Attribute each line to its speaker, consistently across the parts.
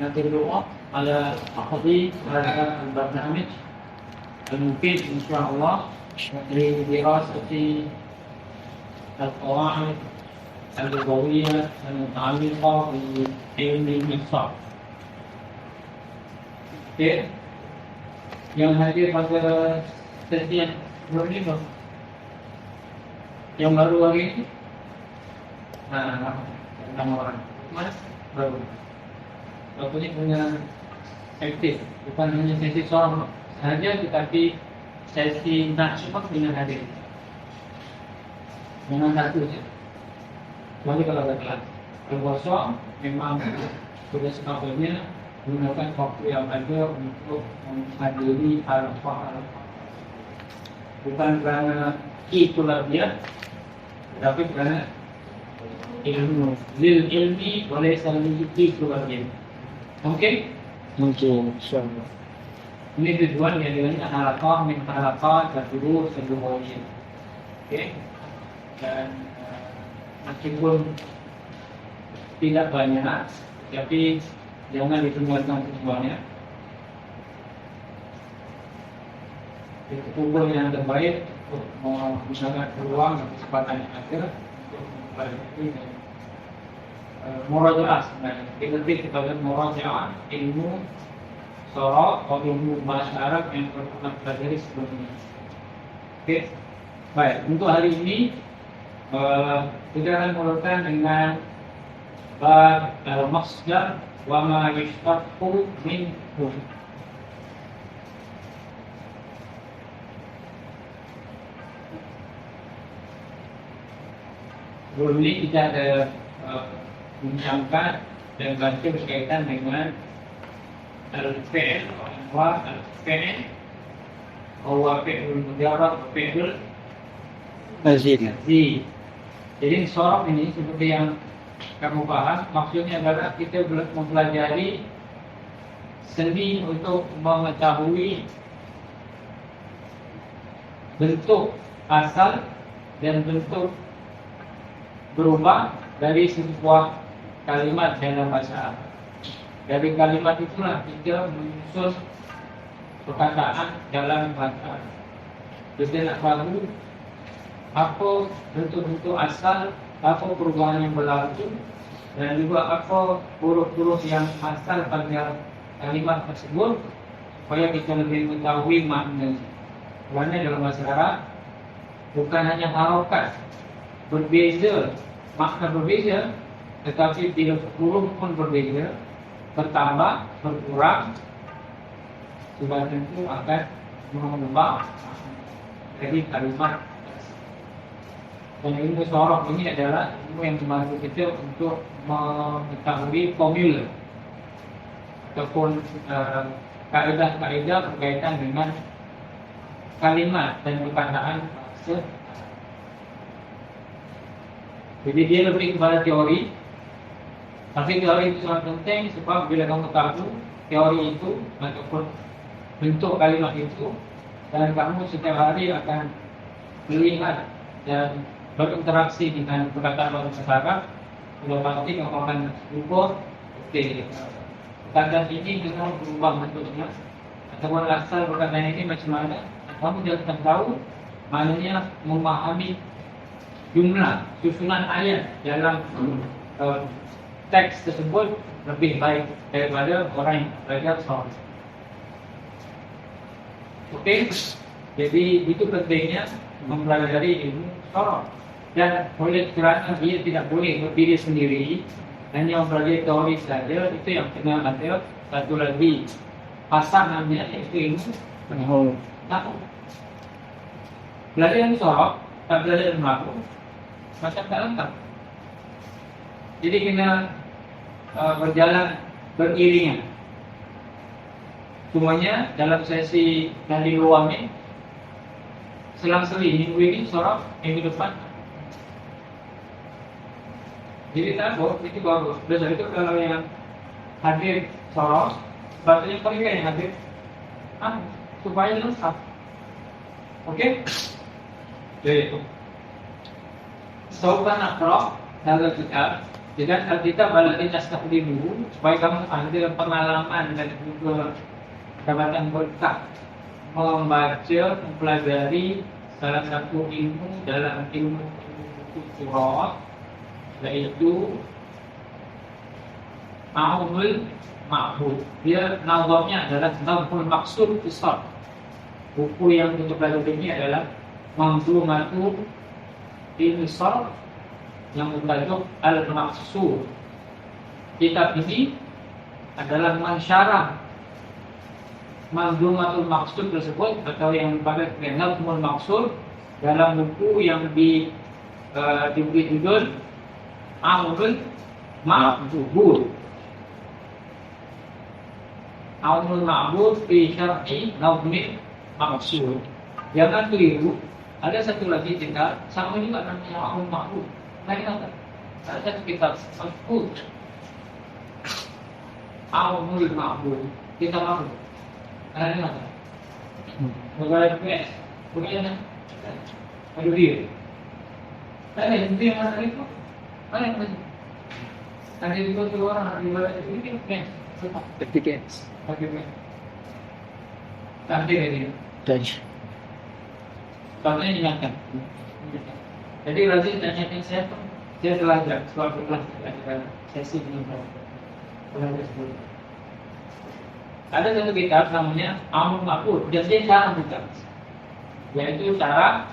Speaker 1: نعطي اللغة على أخذ هذا البرنامج المفيد إن شاء الله لدراسة القواعد اللغوية المتعلقة بعلم الإحصاء. Okey, yang hadir pada sesi yang sebelum ini, yang baru hari ini, tentang orang mas baru. Ini punya aktif, bukan hanya sesi soal saja, tetapi sesi nasional dengan hadir. Dengan satu saja. Jadi kalau ada kosong, memang sudah sepatutnya gunakan waktu yang ada untuk menghadiri alfa-alfa. Bukan kerana itulah dia, tapi kerana ilmu. Lil ilmi boleh selalu itulah dia. Okey?
Speaker 2: Mungkin, insyaAllah.
Speaker 1: Ini tujuan yang dengan halaqah min halaqah tadurus al-lughawiyah. Okey? Dan meskipun tidak banyak, tapi jangan ditinggalkan tujuannya. Itu kubur yang terbaik untuk menggunakan peluang dan kesempatan yang ada untuk mempelajari murajaah sebenarnya. Kita lebih kepada murajaah ilmu sorof atau ilmu bahasa Arab yang pernah pelajari sebelumnya. Okey, baik. Untuk hari ini kita akan mulakan dengan bab al-masdar wa ma yushtaqu minhu. Sebelum ini kita ada bincangkan dan baca berkaitan dengan al-fi'l wa al-fi'l wa fi'lul mujarrad wa fi'lul
Speaker 2: Mazid.
Speaker 1: Jadi sorof ini seperti yang kamu paham, maksudnya adalah kita mempelajari sendi untuk mengetahui bentuk asal dan bentuk berubah dari sebuah kalimat dalam bahasa Arab. Dari kalimat itulah kita menyusun perkataan dalam bahasa Arab. Kita nak tahu apa bentuk-bentuk asal, apa perubahan yang berlaku, dan juga apa huruf-huruf yang asal pada kalimat tersebut, supaya kita lebih mengetahui makna. Kerana dalam bahasa Arab bukan hanya harokat berbeza, makna berbeza, tetapi bila huruf pun berbeza, bertambah, berkurang, sebab itu akan mengubah jadi kalimat. Dan ilmu sorof ini adalah ilmu yang membantu kita untuk mengetahui formula ataupun kaedah-kaedah berkaitan dengan kalimat dan perkataan bahasa. Jadi dia lebih kepada teori. Tapi teori itu sangat penting sebab bila kamu tahu teori itu ataupun bentuk kalimat itu, dan kamu setiap hari akan melihat dan berinteraksi dengan perkataan bahasa Arab, sudah pasti kamu akan ukur, okey, perkataan ini dengan berubah bentuknya ataupun asal perkataan ini macam mana. Kamu jangan tahu, maknanya memahami jumlah susunan ayat dalam teks tersebut lebih baik daripada orang yang belajar sorof. Okey, jadi itu pentingnya mempelajari ilmu sorof. Dan oleh kerana dia tidak boleh berdiri sendiri, hanya mempelajari teori saja, itu yang kena ada satu lagi pasangannya, iaitu ilmu nahwu. Belajar ilmu sorof, tak belajar ilmu nahwu, macam tak lengkap. Jadi kena berjalan beriringan. Semuanya dalam sesi dari luar ni, selang-seli minggu ini sorof, minggu depan. Jadi tak apa, itu bagus. Besok itu kalau yang hadir sorof, sebabnya paling yang hadir supaya lengkap. Okey? Jadi itu. Saufa naqra hadha kitab Jadi Alkitab balik naskah dulu supaya kamu ambil pengalaman dan juga dapatkan berkah membaca, mempelajari salah satu ilmu dalam ilmu surah, yaitu Ma'unul Ma'bud. Dia nazamnya adalah Nazmul Maqsud Fisar. Buku yang untuk belajar ini adalah Manzumatul Fisar yang bertajuk Al-Maqsud. Kitab ini adalah mensyarah Manzumatul Maqsud tersebut, atau yang dipanggil Nazmul Maqsud, dalam buku yang diberi judul Ma'unul Ma'bud. Ma'unul Ma'bud fi Syar'i Nazmil Maqsud. Jangan keliru, ada satu lagi kitab sama juga namanya Ma'unul Ma'bud. Lain apa? Ada satu kitab Maqsud. Ma'unul Ma'bud. Kitab apa? Lain apa? Bukan PS. Bukan aduh dia. Ada yang mana itu? Mana yang mana? Ada itu orang ada di bawah itu kan?
Speaker 2: Certificates.
Speaker 1: Bagaimana? Tadi ini.
Speaker 2: Touch.
Speaker 1: Contohnya ingatkan. Jadi Razif tanyakan saya belajar soal kelas sesi ini. Ada satu kitab namanya Ma'unul Ma'bud. Dia cara bukan, yaitu cara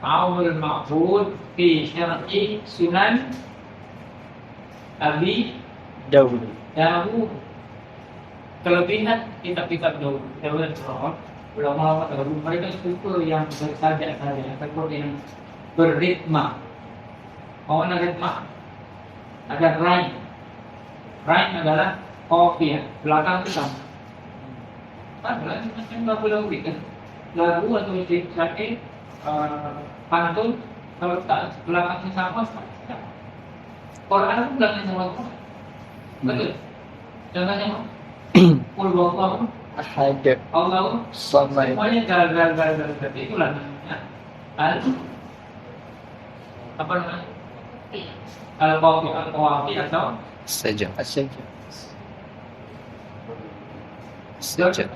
Speaker 1: Ma'unul Ma'bud fi Syar'i Sunan Abi
Speaker 2: Dawud.
Speaker 1: Dawud. Kelebihan kitab-kitab Dawud Surah, ulama Dawud, mereka struktur yang bersajak saja, struktur yang berritma. Mau ada ritma, ada rhyme. Rhyme adalah kopiah, belakang itu sama. Padahal macam lagu Dawud kan, lagu atau syair, pantun, kalau tak belakangnya sama. Quran itu belakangnya sama. Betul. Contohnya Qul huwallahu
Speaker 2: Ahad.
Speaker 1: Allahu
Speaker 2: Samad.
Speaker 1: semuanya gara-gara itulah namanya apa namanya? Al-Qawafi atau
Speaker 3: Saja.
Speaker 2: Asyik.
Speaker 3: Saja.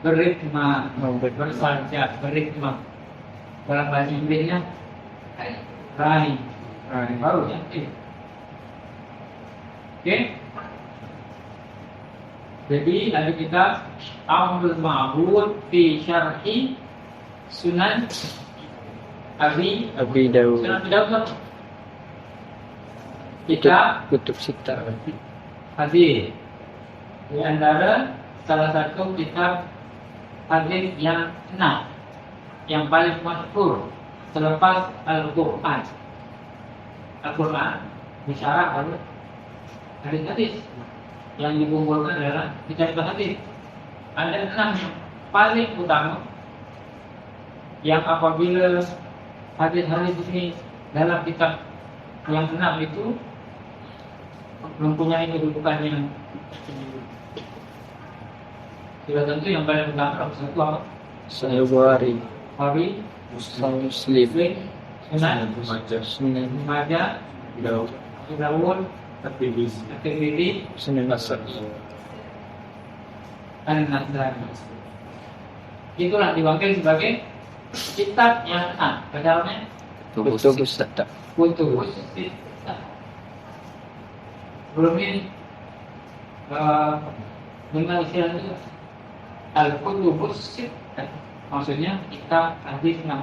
Speaker 1: beritma, bersajak, beritma. Dalam bahasa Inggrisnya rhyme. Baru ya. Oke. Jadi ada kita Ma'unul Ma'bud fi Syar'i Sunan Abi
Speaker 2: Dawud.
Speaker 1: Sunan Abi Dawud. Kita
Speaker 2: Kutub Sita.
Speaker 1: hadis di antara salah satu kitab hadis yang enam yang paling masyhur selepas Al-Quran. Al-Quran disyarah oleh hadis-hadis yang dikumpulkan adalah kitab hadis. Ada enam yang paling utama yang apabila hadis-hadis ini dalam kitab yang enam itu mempunyai kedudukan yang sudah tentu yang paling utama satu apa?
Speaker 2: Sahih Bukhari.
Speaker 1: Hari
Speaker 2: Muslim.
Speaker 1: Sunan
Speaker 2: Sunan
Speaker 1: Majah
Speaker 2: Dawud.
Speaker 1: Dawud At-Tirmidzi
Speaker 2: Sunan Nasr.
Speaker 1: An-Nasrani. Itulah diwakil sebagai kitab yang enam. Padahal
Speaker 2: Kutub Sita.
Speaker 1: Kutubus Sittah. Sebelum ini dengan istilah itu Al-Kutubus Sittah, maksudnya kitab hadis 6.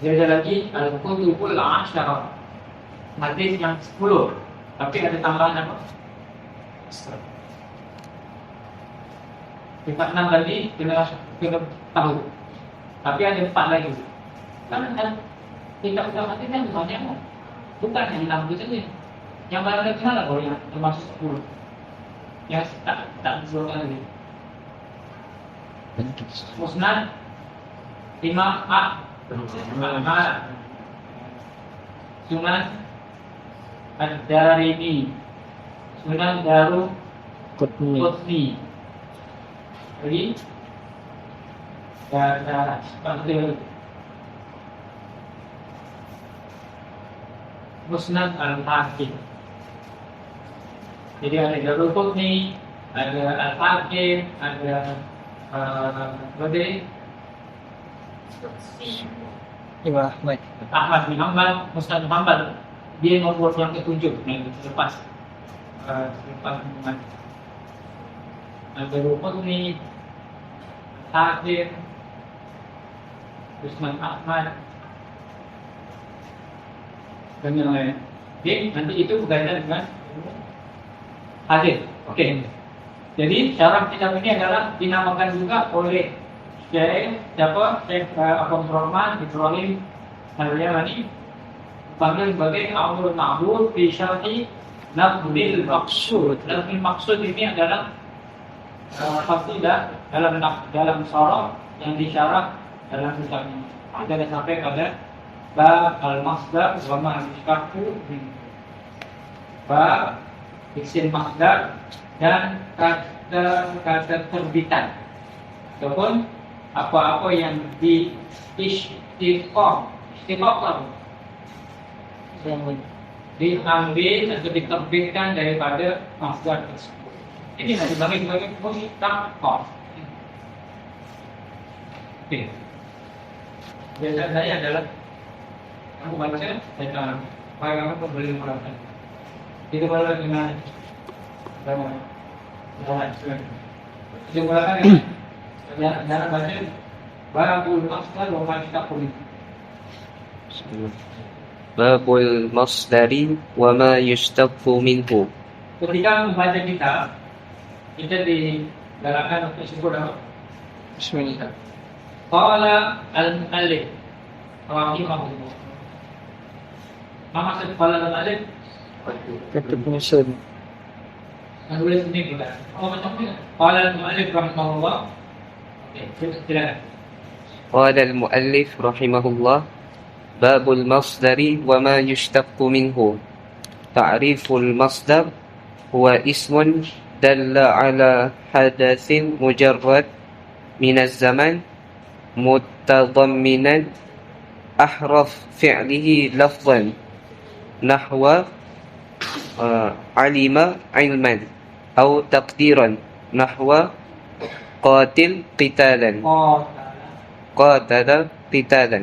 Speaker 1: Jadi ada lagi Al-Kutubul Asyarah, hadis yang 10. Tapi ada tambahan apa? Kitab 6 tadi kita tahu. Tapi ada 4 lagi. Karena kitab-kitab hadis kan banyak, bukan yang 6 itu saja. Yang paling terkenal lah kalau yang termasuk 10. Yang tak disebutkan lagi. Musnad Imam Ahmad, Sunan Ad-Darimi, Sunan Daru
Speaker 2: Qutni.
Speaker 1: Qutni. Jadi maksudnya musnad al-hakim. Jadi ada Darul Qutni, ada al-hakim, ada
Speaker 2: Imam Ahmad.
Speaker 1: Ahmad bin Hanbal, Musnad Hanbal. Dia nomor yang ketujuh, yang selepas pengumuman. Ada Rukuni, Hakim, Usman Ahmad, dan yang lain. Jadi nanti itu berkaitan dengan hadis. Oke. Jadi syarah kitab ini adalah dinamakan juga oleh Syekh Abdul Rahman Ibrahim Al-Yamani, panggil sebagai Aulul Ma'bud fi Syarhi Naqdil Maqsud. Naqdil Maqsud ini adalah fasilah dalam syarah yang disyarah dalam kitab ini. Kita sudah sampai pada bab al-masdar wa ma yushtaku min. Bab isim masdar dan kata terbitan. Ataupun apa-apa yang di istiqam diambil atau diterbitkan daripada masdar tersebut. Ini nanti sebagai mustaqam. Oke. Biasa saya adalah aku baca saya paragraf boleh mengatakan. Itu kalau dengan itu mengatakan jangan baca babul masdar wa ma yushtaku min.
Speaker 3: Babul masdari wa ma yushtaku minhu.
Speaker 1: Ketika membaca kitab, kita digalakkan untuk sebut apa?
Speaker 2: Bismillah.
Speaker 1: Qala al-mu'allif rahimahullah. Mama maksud qala al-mu'allif?
Speaker 2: Kata penyusun.
Speaker 1: Nulis sendiri kita. Oh, macam ni. Qala al-mu'allif rahimahullah. Okey, silakan.
Speaker 3: قال المؤلف رحمه الله باب المصدر وما يشتق منه. تعريف المصدر هو اسم دل على حدث مجرد من الزمن متضمنا أحرف فعله لفظا نحو علم علما أو تقديرا نحو قاتل قتالا قاتل قتالا.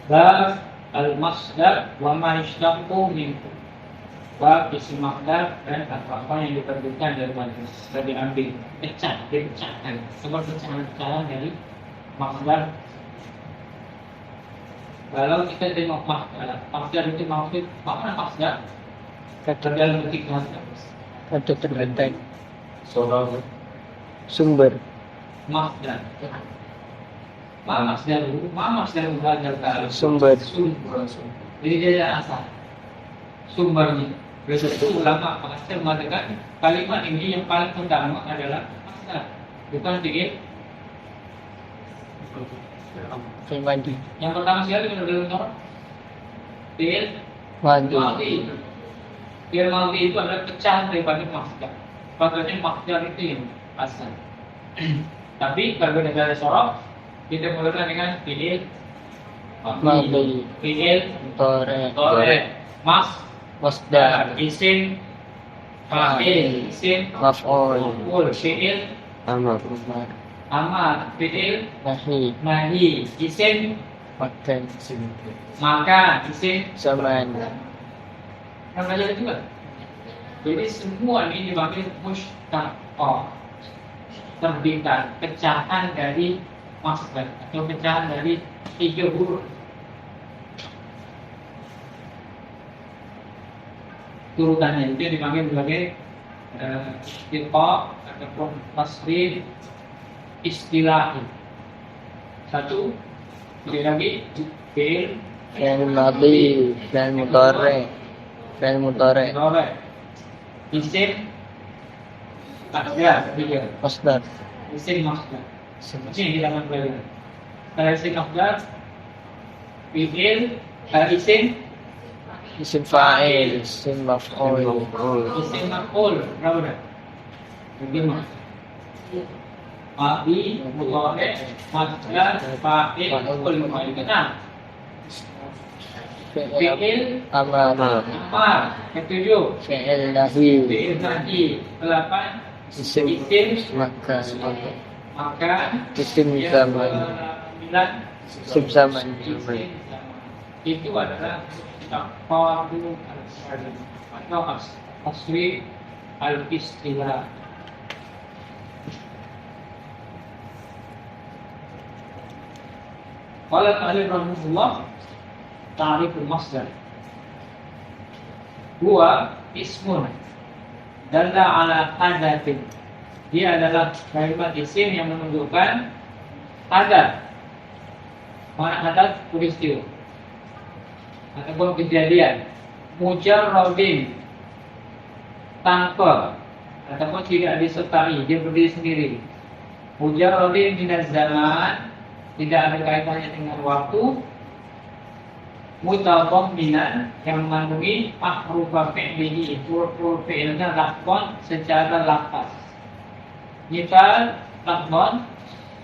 Speaker 1: Bab al-masdar wa ma yushtaqu minhu. Bab isim masdar dan apa-apa yang diterbitkan dari masdar, diambil, dipecahkan. Sebab pecahan dari masdar. Kalau kita tengok masdar itu maksud apa masdar?
Speaker 2: Kata
Speaker 1: Dalam bentuk masdar.
Speaker 2: kata terbitan. Sumber.
Speaker 1: Masdar. Masdar belajar ke
Speaker 2: Sumber.
Speaker 1: Jadi dia ada asal. Sumbernya. Biasa itu ulama pengasal mengatakan kalimat ini yang paling utama adalah masdar, bukan fi'il.
Speaker 2: Fi'il madi.
Speaker 1: Yang pertama sekali kita dalam Torah fi'il
Speaker 2: Madi.
Speaker 1: madhi. Fi'il madhi itu adalah pecahan daripada masdar. Maksudnya masdar itu yang asal. Tapi kalau kita ada sorok, kita mulakan dengan fi'il
Speaker 2: Madhi.
Speaker 1: fi'il
Speaker 2: Tore. Masdar.
Speaker 1: isim fa'il, isim
Speaker 2: Maf'ul.
Speaker 1: fi'il
Speaker 3: أمر
Speaker 1: amar, fi'il
Speaker 2: Nahi.
Speaker 1: nahi, isim
Speaker 2: Makan.
Speaker 1: maka, isim
Speaker 2: Zaman.
Speaker 1: kan belajar juga. Jadi semua ini dipanggil mushtaqah, terbitan, pecahan dari masdar atau pecahan dari 3 huruf. Turutannya itu dipanggil sebagai istiqaq ataupun tasrif istilahi. Satu, lagi fi'il
Speaker 2: Fi'il madi. Fi'il mudhari. Fi'il mudhari.
Speaker 1: mudhari, isim masdar,
Speaker 2: Masdar.
Speaker 1: isim masdar. Ini kita akan belajar. Kalau isim masdar, fi'il, isim
Speaker 2: Isim fa'il. Isim maf'ul.
Speaker 1: isim maf'ul, berapa dah? 5. Madi, mudhari, masdar, fa'il, maf'ul. 6. fi'il
Speaker 2: amar,
Speaker 1: amar. Ketujuh,
Speaker 2: fi'il nahi,
Speaker 1: fi'il nahi. Delapan,
Speaker 2: isim
Speaker 1: isim
Speaker 2: makan,
Speaker 1: makan.
Speaker 2: isim
Speaker 1: Yang
Speaker 2: zaman,
Speaker 1: sembilan,
Speaker 2: isim zaman,
Speaker 1: isim zaman. Itu adalah taqadu al-salim atau asli al-istilah. Qala al-alim rahimahullah ta'riful masdar huwa ismun dalla ala hadathin. Dia adalah kalimat isim yang menunjukkan hadat. Mana hadat? Peristiwa ataupun kejadian. Mujarradin, tanpa ataupun tidak disertai, dia berdiri sendiri. Mujarradin minaz zaman, tidak ada kaitannya dengan waktu. Mutadamminan, yang mengandungi ahrufa fi'lihi, huruf fi'ilnya lakon secara lafaz. Misal lakon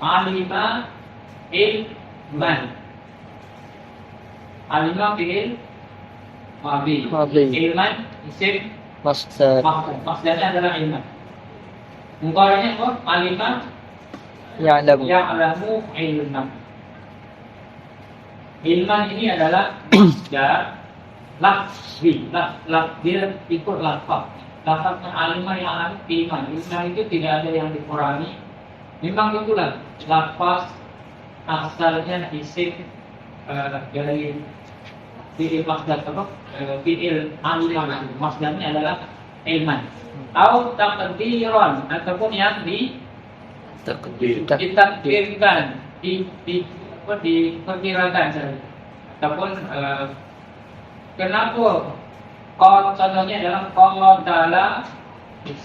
Speaker 1: alima ilman. Alima fi'il madhi. Ilman isim
Speaker 2: masdar,
Speaker 1: maf'ul. Masdarnya adalah ilman. Mudhari'nya apa? Alima
Speaker 2: ya'lamu,
Speaker 1: ya'lamu ilman. Ilman ini adalah masdar lafzi. Dia ikut lafaz. Lafaznya alima ya'lamu ilman. Ilman itu tidak ada yang dikurangi. Memang itulah lafaz asalnya isim dari fi'il masdar apa? Fi'il aliman. Masdarnya adalah ilman. Au taqdiran, ataupun yang ditakdirkan, diperkirakan saja. Ataupun kenapa contohnya adalah qala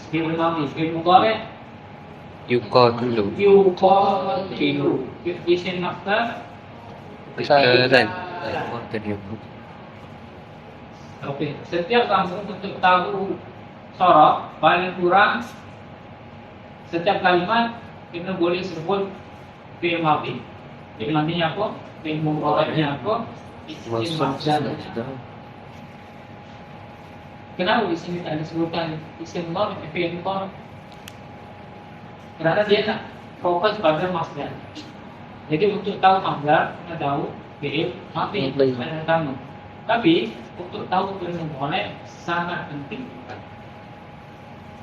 Speaker 1: fi'il madhi, fi'il mudhari'
Speaker 3: yuqatilu,
Speaker 1: yuqatilu. Isim masdar
Speaker 3: qitalan.
Speaker 1: Oke, setiap kamu untuk tahu sorok paling kurang setiap kalimat kita boleh sebut fi'il madhi. Fi'il madhinya apa? Fi'il mudhari'nya apa? Isim masdar. Kenapa di sini tak disebutkan isim mudhari' fi'il mudhari'? Karena dia tak fokus pada masdar. Jadi untuk tahu masdar, kita tahu fi'il madhi pada pertama. Tapi untuk tahu fi'il mudhari' sangat penting.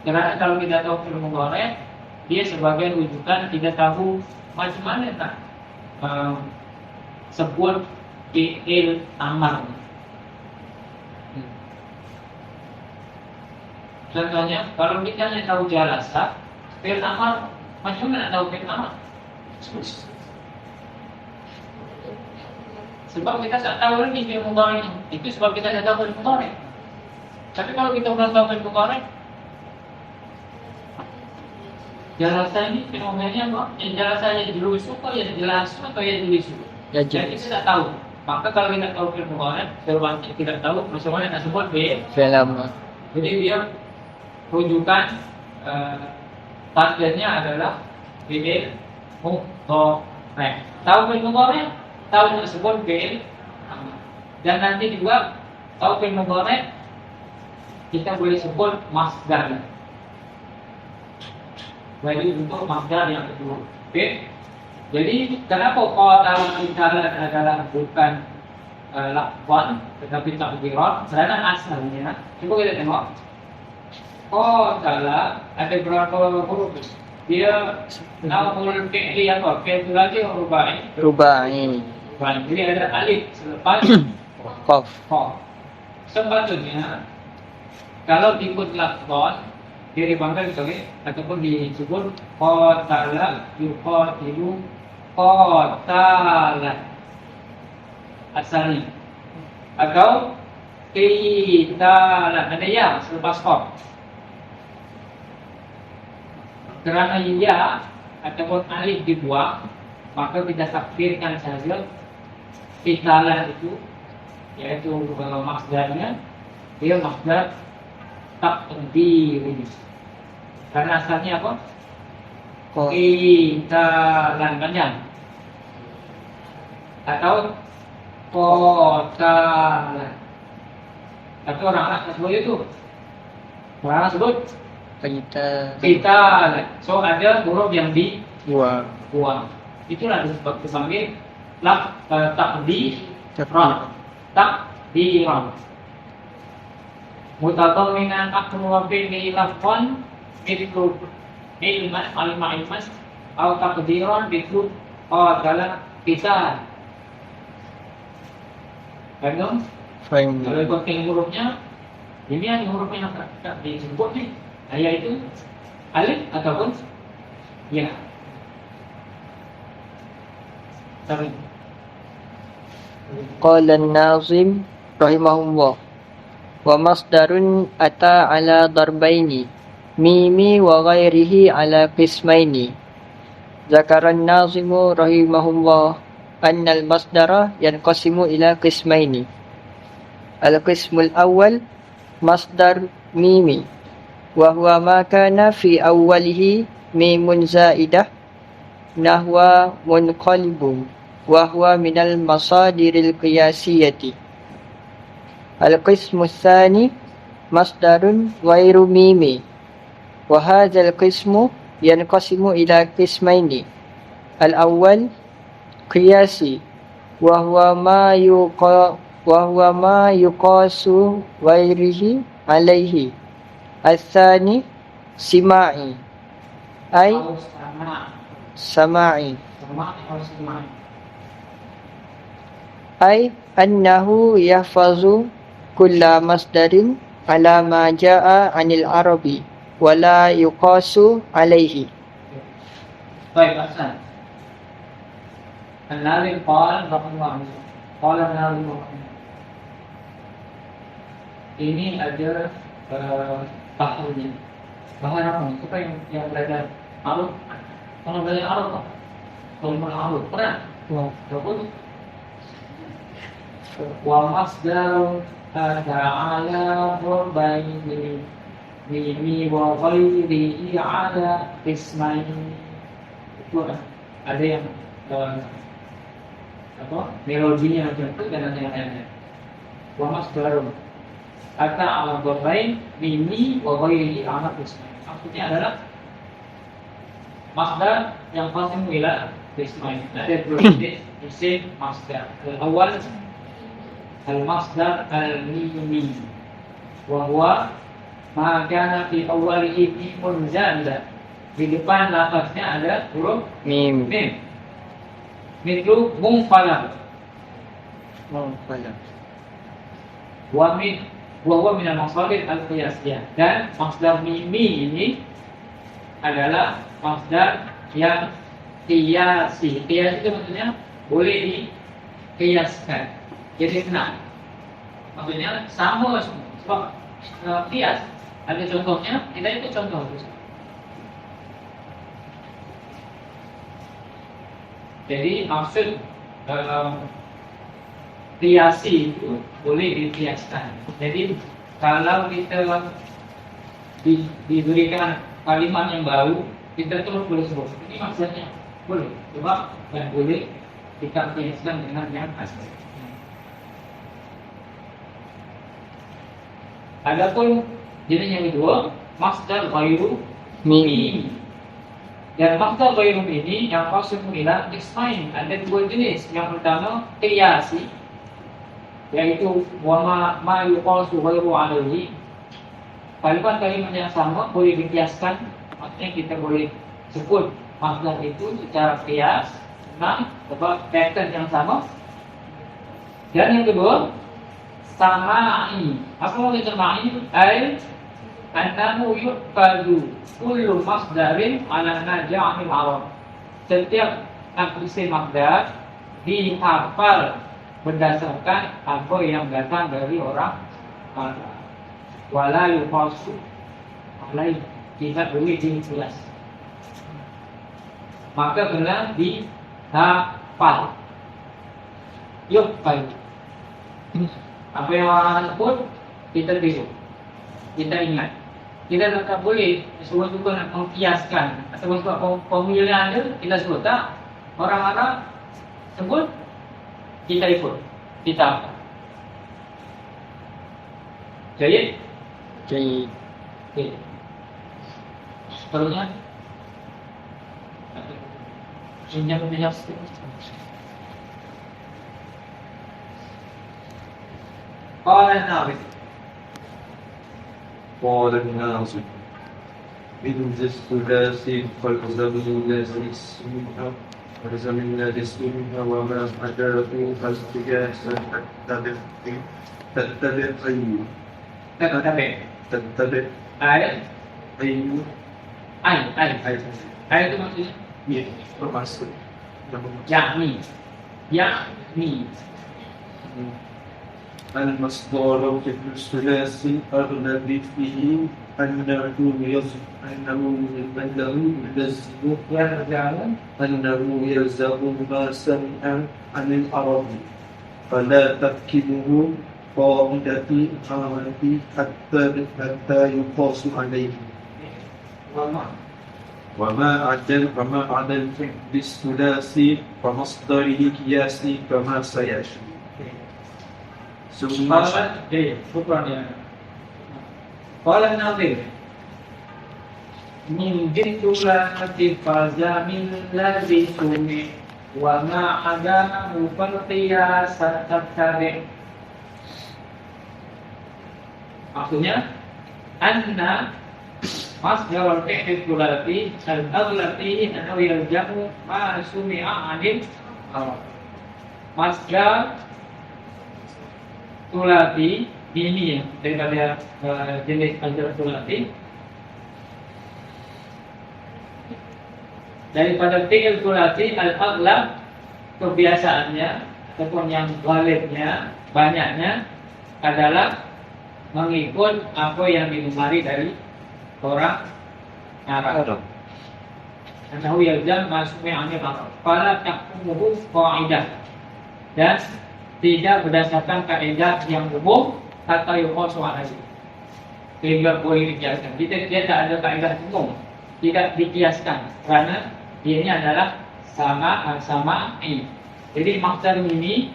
Speaker 1: Karena kalau kita tahu fi'il mudhari', dia sebagai rujukan kita tahu macam mana tak sebut fi'il amar. Contohnya, kalau kita hanya tahu jalasa, fi'il amar, macam mana tahu fi'il amar? Sebab kita tak tahu lagi fi'il mudhari'. Itu sebab kita tak tahu fi'il mudhari'. Tapi kalau kita sudah tahu fi'il mudhari', jalasa ini fenomenanya apa? Yang jalasanya dilusu atau yang jelasu atau yang dilusu? Jadi kita tak tahu. Maka kalau kita tahu fi'il mudhari', sebab kita tidak tahu macam mana nak sebut fi'il amar. Jadi dia rujukan targetnya adalah fi'il mudhari'. Tahu fi'il mudhari'? Tahu tersebut fi'il amar. Dan nanti juga tahu fi'il mudhari' kita boleh sebut masdar. Jadi untuk masdar yang kedua. Oke. Jadi kenapa qala qitalan adalah bukan lafzan tetapi takdiran? Karena asalnya coba kita tengok. Qala ada berapa huruf? Dia nawul fi'li apa? Fi'il lagi rubai.
Speaker 2: rubai,
Speaker 1: Jadi ada alif selepas
Speaker 2: qaf,
Speaker 1: sepatutnya kalau ikut lafzan dia dipanggil sebagai ataupun disebut qatala yuqatilu qatalan asalnya, atau qitalan ada ya selepas qaf. Kerana ya ataupun alif dibuang, maka kita takdirkan saja qitalan itu, yaitu kalau masdarnya dia masdar takdir. Karena asalnya apa? Qitalan panjang. Atau Qatala. Tapi orang Arab sebut itu. Orang Arab sebut
Speaker 2: Kita.
Speaker 1: So ada huruf yang
Speaker 2: Dua.
Speaker 1: dibuang. Itulah dipanggil takdiran. Takdiran. Mutadamminan akmu wa fi'li lafzan mithlu ilman al-ma'ilman atau takdiran mithlu qatala kita. Kan?
Speaker 2: Fahim.
Speaker 1: Kalau ikutkan hurufnya, ini ada hurufnya yang tak disebut nih, yaitu alif ataupun ya. Tapi
Speaker 2: Qala an-nazim rahimahullah. Wa masdarun ata ala darbaini. Mimi wa ghairihi ala qismaini. Zakara an-nazimu rahimahullah anna al-masdara yanqasimu ila qismaini. Al-qismul awwal masdar mimi wa huwa ma kana fi awwalihi mimun zaidah nahwa munqalibun wa huwa minal masadiril qiyasiyati. Al-qismu tsani masdarun ghairu mimi wa hadzal qismu yanqasimu ila qismaini. Al-awwal qiyasi wa huwa ma yuqasu ghairihi alaihi. Al-tsani sima'i ay sama'i ay annahu yahfazu kulla masdarin ala ma jaa anil arabi wa la yuqasu alaihi.
Speaker 1: baik, Hasan. An-Nazim qala rahimahullah. Qala an-Nazim rahimahullah. Ini ada tahunnya. Bahan apa? Siapa yang belajar Arab? Kalau belajar Arab, kalau Arab pernah? Betul. Wa masdar ala darbaini mimi wa ghairihi ala qismaini. Itu ada yang melodinya macam itu dan ada yang lainnya. Wa masdarun ata ala darbain mimi wa ghairihi ala qismaini. Maksudnya adalah masdar yang qasim ila qismain. Ada dua jenis isim masdar. Al-awwal al-masdar al-mimi wa huwa ma kana fi awwalihi mimun zaidah. Di depan lafaznya ada huruf
Speaker 2: Mim.
Speaker 1: Mithlu munqalab. Wa huwa min al-masadir al-qiyasiyah. Dan masdar mimi ini adalah masdar yang qiyasi. Qiyas itu maksudnya boleh diqiyaskan. Jadi senang. Maksudnya sama semua. Sebab qiyas ada contohnya, kita ikut contoh. Jadi maksud qiyasi itu boleh diqiyaskan. Jadi kalau kita diberikan kalimat yang baru, kita terus boleh sebut. Ini maksudnya boleh. Sebab dan boleh kita qiyaskan dengan yang asli. Adapun jenis yang kedua, masdar ghairu mimi. Dan masdar ghairu mimi yang qasim ila qismain. Ada dua jenis. Yang pertama qiyasi, yaitu wa ma yuqasu ghairu alaihi. Kalimat-kalimat yang sama boleh dikiaskan. Maksudnya kita boleh sebut masdar itu secara qiyas, nah, sebab pattern yang sama. Dan yang kedua, sama'i. Apa maksud sama'i? Ay annahu yuqadu kullu masdarin ala naja'il arab. Setiap isim masdar dihafal berdasarkan apa yang datang dari orang Arab. Wala yuqasu alai, tidak boleh dikias. Maka kena dihafal. Yuqadu. Apa yang orang sebut, kita tiru, kita ingat. Kita tak boleh sebut-sebut nak mengkiaskan atau sebab pemilihan dia, kita sebut tak. Orang Arab sebut, kita ikut. kitab. Jadi,
Speaker 2: Jadi
Speaker 1: oke. Seterusnya, pinjam. Qala Nabi.
Speaker 4: قال الناظم من الثلاثي فالزمن اسمها والزمن اسمها وما عداه فالقياس تتبع تتبع
Speaker 1: Ayat,
Speaker 4: أي
Speaker 1: ayat itu maksudnya
Speaker 4: termasuk
Speaker 1: yakni
Speaker 4: المصدر في الثلاثي أغلب فيه أنه يلزم
Speaker 1: yang berjalan
Speaker 4: أنه يلزم ما سمع عن العرب فلا تركبه قاعدة العرب حتى يقاس عليه وما عدا الفعل الثلاثي فمصدره قياسي كما سيأتي ثم
Speaker 1: Syukran ya. Qala Nabi min jitulati fazamin ladhi sumi wa ma'adamu falqiyasa tattabi. Maksudnya anna masdar al-fi'l thulathi al-aghlati annahu yaljamu ma sumi'a 'anil Arab. Masdar thulathi ini ya daripada jenis masdar thulathi daripada fi'il thulathi al-aghlab kebiasaannya ataupun yang ghalibnya banyaknya adalah mengikut apa yang digemari dari orang Arab. Anahu yalzam masumi anil Arab. Fala tahkumuhu qa'idah. Dan tidak berdasarkan kaidah yang umum atau yuqasu alaihi. Sehingga boleh dikiaskan. Dia tak ada kaidah umum, tidak dikiaskan kerana ini adalah sama ini. Jadi maksud ini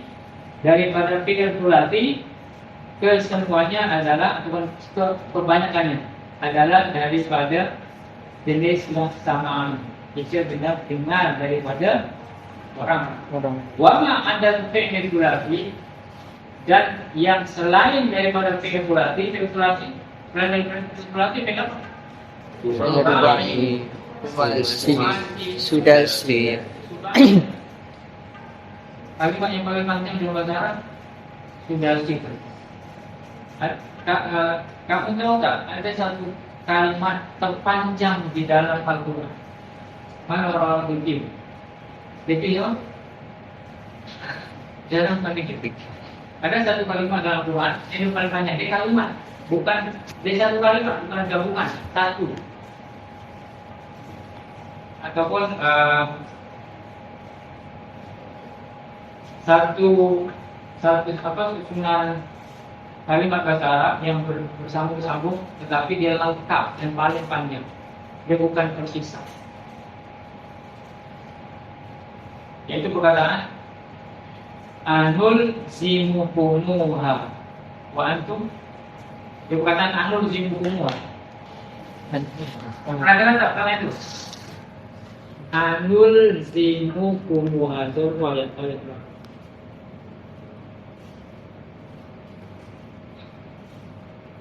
Speaker 1: daripada fi'il thulathi kesemuanya adalah ataupun kebanyakannya adalah daripada jenis yang samaan. Ia benar dengar daripada orang. Wa ma ada fi'il thulathi dan yang selain daripada fi'il thulathi apa?
Speaker 2: sudah
Speaker 1: Kalimat yang paling panjang dalam bahasa Arab sudah sifat. Kamu tahu tak ada satu kalimat terpanjang di dalam Al-Quran? Mana orang bikin? Betul ya? Jarang paling bikin. Ada satu kalimat dalam Al-Quran ini paling banyak. Dia kalimat, bukan dia satu kalimat, bukan gabungan, satu. Ataupun satu susunan kalimat bahasa Arab yang bersambung-sambung tetapi dia lengkap dan paling panjang. Dia bukan tersisa. Yaitu perkataan anul zimukumuha wa antum. Dia perkataan anul zimukumuha. Pernah dengar tak kalian itu? Anul zimukumuha itu ayat.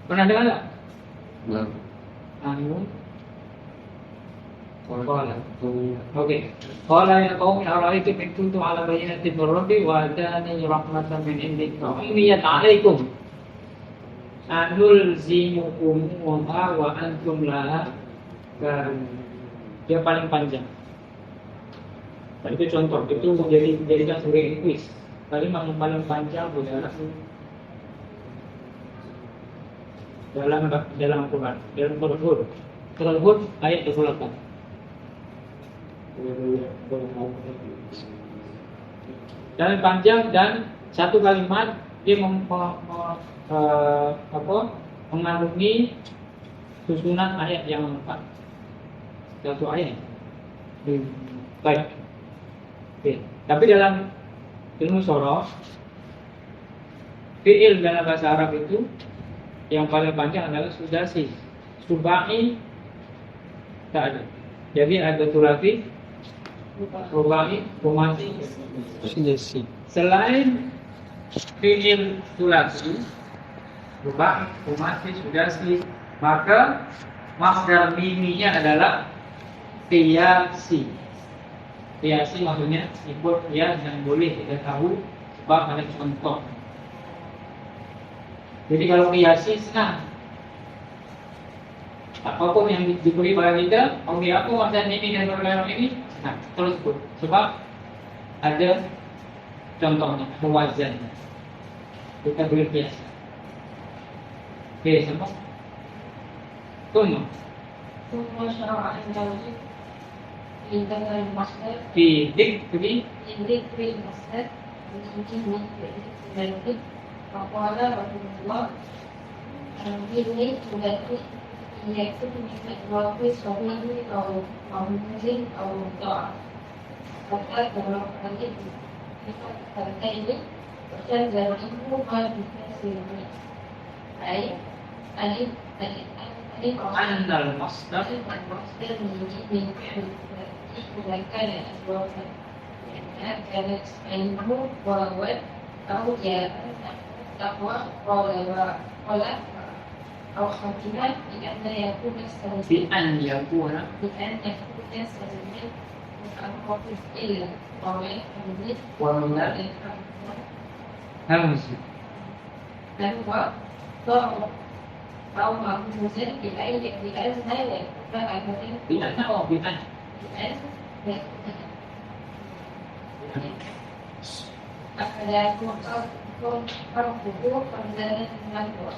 Speaker 1: Pernah dengar tak?
Speaker 3: Belum.
Speaker 1: Anu. Okey. Qala ya qaumi ara'aytum in kuntum 'ala bayyinatin min rabbi wa atani rahmatan min indik wa ummiyat 'alaikum anul zimukum wa antum laha karun. Dia paling panjang. Dan itu contoh, itu jadikan sebagai kuis. Kalimat yang paling panjang adalah dalam Al-Quran, dalam Surah Hud ayat 28. Dan panjang dan satu kalimat dia mengandungi susunan ayat yang lengkap. Satu ayat. Baik. Okay. Tapi dalam ilmu surah fi'il dalam bahasa Arab itu yang paling panjang adalah sudasi. Subai tak ada. Jadi ada sulasi, rubai, khumasi.
Speaker 3: Sudah sih.
Speaker 1: Selain fi'il sulasi, rubai, khumasi, sudasi, maka masdar miminya adalah qiyasi. Qiyasi maksudnya ikut qiyas yang boleh kita tahu sebab ada contoh. Jadi kalau qiyasi senang. Apapun yang diberi pada kita, okey apa masdar mimi dan perkara ini, senang terus sebut. Sebab ada contohnya, muwazzan. Kita boleh qiyas. Okey, semua. Tunggu.
Speaker 5: ثم شرع التوجيه في ذكر المصدر
Speaker 1: Fi dzikri
Speaker 5: في ذكر المصدر وتوجيه ذلك فقال رحمه الله أنبئني تذكر يكتب من أدراك صغير أو مهمل أو مضاعف فقد تنقل بفتحتين وشذ منه ما بكسر أي ألف
Speaker 1: أن المصدر
Speaker 5: المصدر من إذا كان أدراكا كانت عنه واو أو ياء تقوى قال أو خاتمة بأن يكون
Speaker 1: بأن
Speaker 5: سليما
Speaker 1: يكون
Speaker 5: بأن يكون سليما الخاطف إلا ومن
Speaker 1: ومن همز
Speaker 5: هو ضرب أو مهموز بأي بأن
Speaker 1: بأن أو بأن
Speaker 5: أفلا يكون فرقه فرزانا نحوه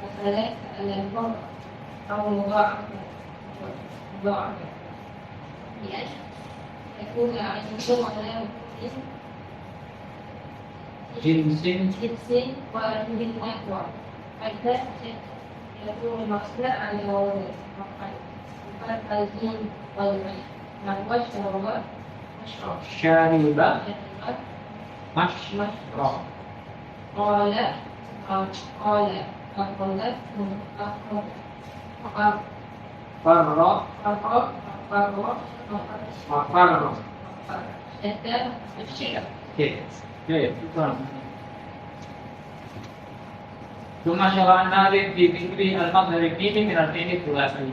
Speaker 5: أفلا الفرق أو مضاعف بأن يكون عنده على
Speaker 1: جنس
Speaker 5: جنس وعلم النحو حتى يكون المصدر على وقد الدين والمعنى نحو الشرب
Speaker 1: شارب
Speaker 5: مشرب
Speaker 1: مشرب
Speaker 5: قال أقلت
Speaker 1: فرق وفرق
Speaker 5: شتى الشيء
Speaker 1: ثم شرع الناظم في ذكر المصدر الديني من الفعل الثلاثي.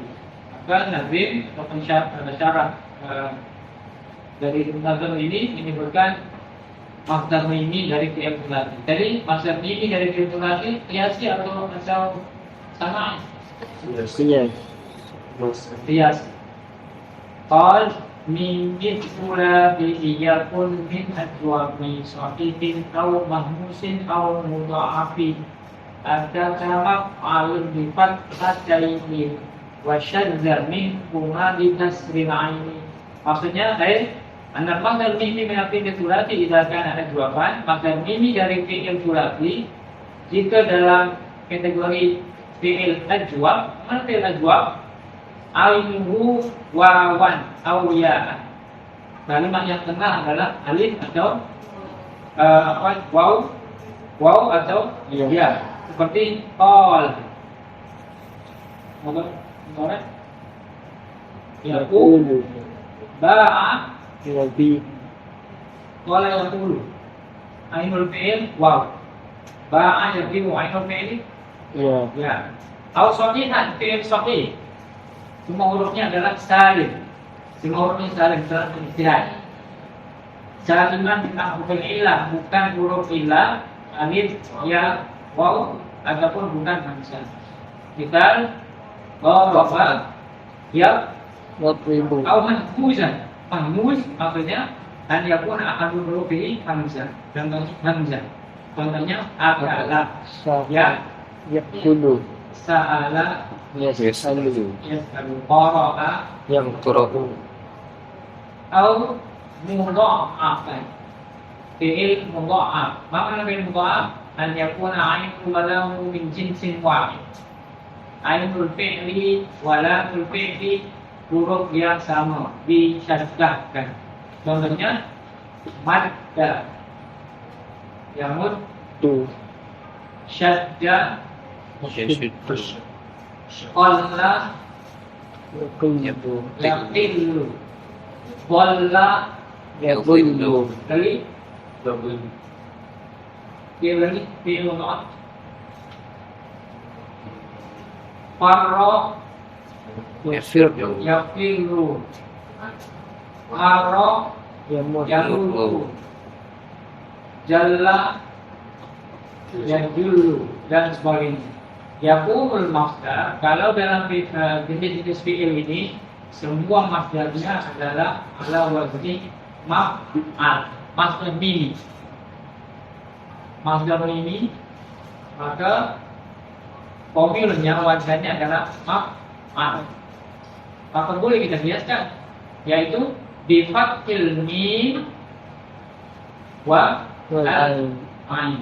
Speaker 1: Maka Nazim atau syarah dari nazam ini menyebutkan masdar mimi dari fi'il thulathi. Jadi masdar mimi dari fi'il thulathi qiyasi atau sama? Qiyasi. Qal min thulathi yakun min adwa'i sahifin aw mahmusin aw mudha'afin. Ada kama alun bifat hataini wa syadza minhuma bi kasril aini. Maksudnya anak masdar mimi min fi'il thulathi idza kana adwafan, masdar mimi dari fi'il thulathi jika dalam kategori fi'il ajwab, mana fi'il ajwab? Alifu wawan aw ya. Kalimat yang tengah adalah alif atau waw atau ya. Seperti qol. Apa? Yaqulu. Ba'a. Qala yaqulu. Ainul fi'il waw. Ba'a yaqimu ainul fi'il ya. Aw sahihan fi'il sahih. Semua hurufnya adalah salim. Semua hurufnya salim dalam istihad. Saliman tentang huruf ilah, bukan huruf ilah, alif, ya, waw, ataupun bukan hamzah. Misal, daraba, ya, atau mahmuzan. Mahmuz maksudnya an yakun ahadul hurufihi hamzah. Contohnya hamzah. Contohnya akala, ya, sa'ala, yas'alu, qara'a, atau mudha'afan. Fi'il mudha'af. Makna fi'il mudha'af an yakuna 'ainun wa lamun min jinsin wahid. Ainul fi'li wa lamul fi'li huruf yang sama disyaddahkan. Contohnya madda. Ya mud syadda,
Speaker 3: Yashuddu.
Speaker 1: qalla,
Speaker 2: Yaqulu.
Speaker 1: yaqillu, dhalla,
Speaker 2: Yaqulu.
Speaker 1: kali dia lagi fi'il mudhari. Farra,
Speaker 3: Yafirru.
Speaker 1: yaqillu, arra, yaqulu, jalla, yajullu, dan sebagainya. Yaqumul masdar, kalau dalam jenis-jenis fi'il ini semua masdarnya adalah ala wazni maf'al, masdar mimi. Masdar mimi, maka formulanya wazannya adalah maf'al. Maka boleh kita biaskan, yaitu bi fathil mim wa
Speaker 2: Wal ain.
Speaker 1: ain.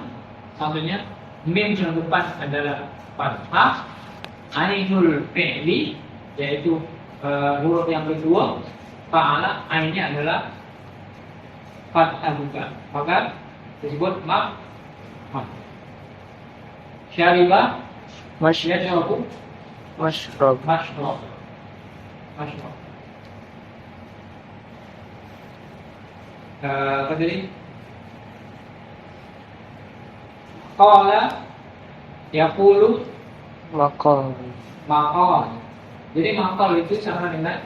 Speaker 1: Maksudnya mim yang depan adalah fathah, ainul fi'li yaitu huruf yang kedua, fa'ala ainnya adalah fathah juga. Maka disebut maf. Syariba yashrabu
Speaker 2: Mashrab.
Speaker 1: mashrab. Mashrab. Apa tadi? Qala yaqulu
Speaker 2: Maqam.
Speaker 1: maqal. Jadi maqal itu sama dengan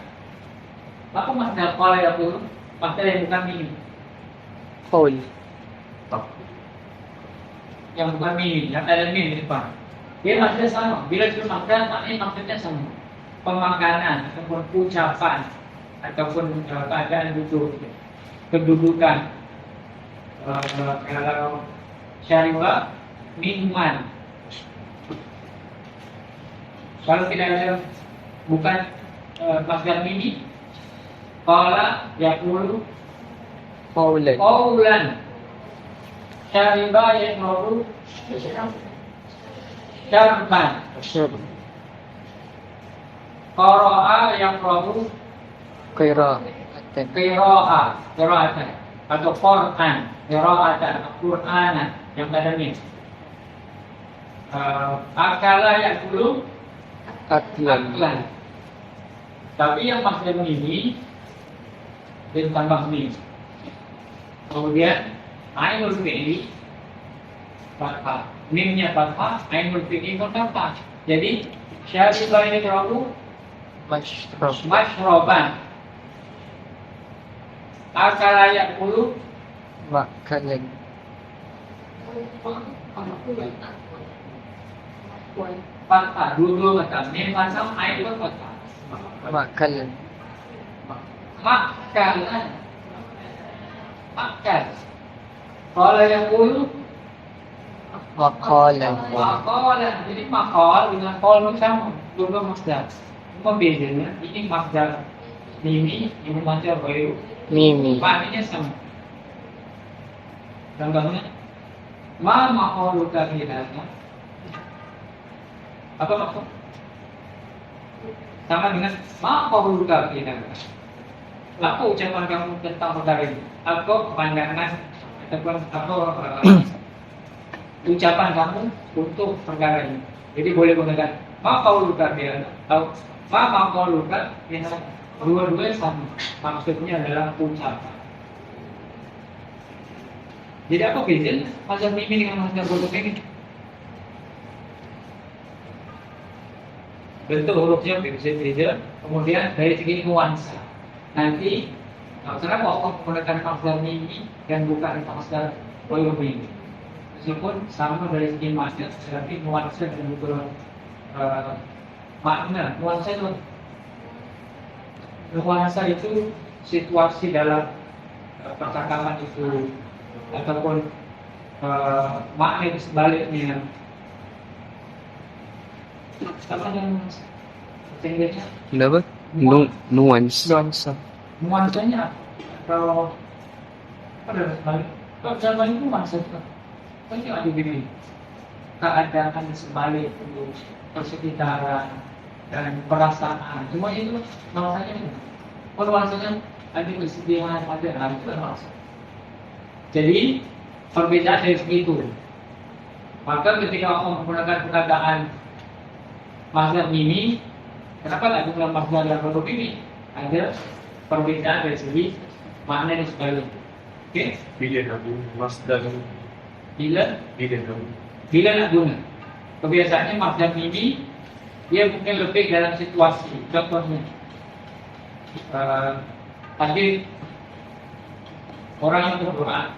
Speaker 1: apa makna qala yaqulu? Makna yang bukan mimi.
Speaker 2: Qaul.
Speaker 1: Yang bukan mimi, yang ada mimi di depan. Dia maksudnya sama. Bila sudah makan, maksudnya sama. Pemakanan ataupun ucapan ataupun keadaan duduk, kedudukan. Kalau syariba minuman. Kalau tidak ada bukan masdar mimi, qala yaqulu
Speaker 2: Qaulan.
Speaker 1: qawlan. Syariba yaqulu syarban.
Speaker 2: Syarb.
Speaker 1: Qara'a yaqra'u
Speaker 2: Qira'atan.
Speaker 1: qira'atan atau Quran, qira'atan, Qur'anan yang ada mim. Akala yaqulu
Speaker 2: Aklan.
Speaker 1: aklan. Tapi yang masdar ini dia tambah mim. Kemudian ainul fi'li fathah. Mimnya fathah, ainul fi'li pun fathah. Jadi syaribah ini berlaku
Speaker 2: Mashrab.
Speaker 1: masyroban. Akala yaqulu
Speaker 2: Makalan.
Speaker 1: fathah. Dua fathah. Mim fathah, ain pun fathah.
Speaker 2: Makalan.
Speaker 1: Makalan. Makan. Kalau yang dulu
Speaker 2: Maqalan.
Speaker 1: makalan. Jadi makal dengan kol itu sama. Dua masdar. Cuma bedanya ini masdar mimi, ini masdar bayu.
Speaker 2: Mimi.
Speaker 1: Maknanya sama. Contohnya, ma maqaluka hilaka. Apa maksud? Sama dengan ma maqaluka hilaka. Apa ucapan kamu tentang perkara ini? Atau pandangan ataupun ucapan kamu untuk perkara ini? Jadi boleh mengatakan ma qauluka hilaka atau ma maqaluka hilaka. Dua-duanya sama. Maksudnya adalah ucapan. Jadi apa bedanya mazhab mimi dengan mazhab bentuk ini? Bentuk hurufnya beda, kemudian dari segi nuansa. Nanti kenapa Allah menggunakan mazhab mimi dan bukan mazhab huruf ini? Meskipun sama dari segi mazhab, tetapi nuansa dan beberapa makna. Nuansa itu situasi dalam percakapan itu ataupun makna itu sebaliknya. Apa yang Inggrisnya?
Speaker 3: Kenapa? Nuance.
Speaker 2: Nuansa.
Speaker 1: Nuansanya kalau ada sebalik. Kalau sebalik itu nuansa itu pasti ada begini. Keadaan sebalik itu persekitaran dan perasaan. Semua itu nuansanya itu. Kalau nuansanya ada kesedihan, ada itu nuansa. Jadi perbedaan dari segitu. Maka ketika Allah menggunakan perkataan masdar mimi, kenapa tidak dengan masdar yang huruf ini? Ada perbedaan dari segi makna dan sebagainya. Oke?
Speaker 4: Bila Nabi Masdar
Speaker 1: Bila
Speaker 4: Bila
Speaker 1: nak guna, kebiasaannya masdar mimi dia mungkin lebih dalam situasi. Contohnya, tadi orang yang berdoa,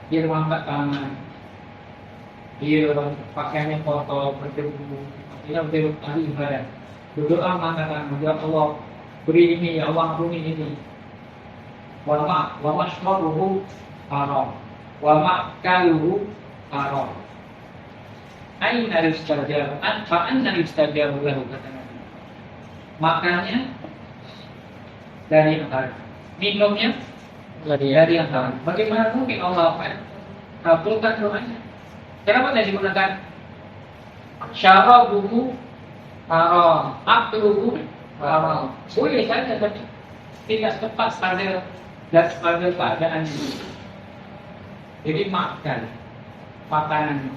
Speaker 1: dia mengangkat tangan, dia pakaiannya kotor, berdebu, dia berdebu ahli ibadah. Berdoa mengatakan, ya Allah, beri ini, ya Allah, ampuni ini. Wa mashrabuhu haram, wa ma'kaluhu haram. Aina yustajabu, fa'anna yustajabu lahu, kata Nabi. Makannya dari yang haram, minumnya dari yang haram. Bagaimana mungkin Allah akan kabulkan doanya? Kenapa tidak digunakan syarabuhu haram, akluhu haram? Boleh saja, tapi tidak tepat pada keadaan ini. Jadi makan makanan,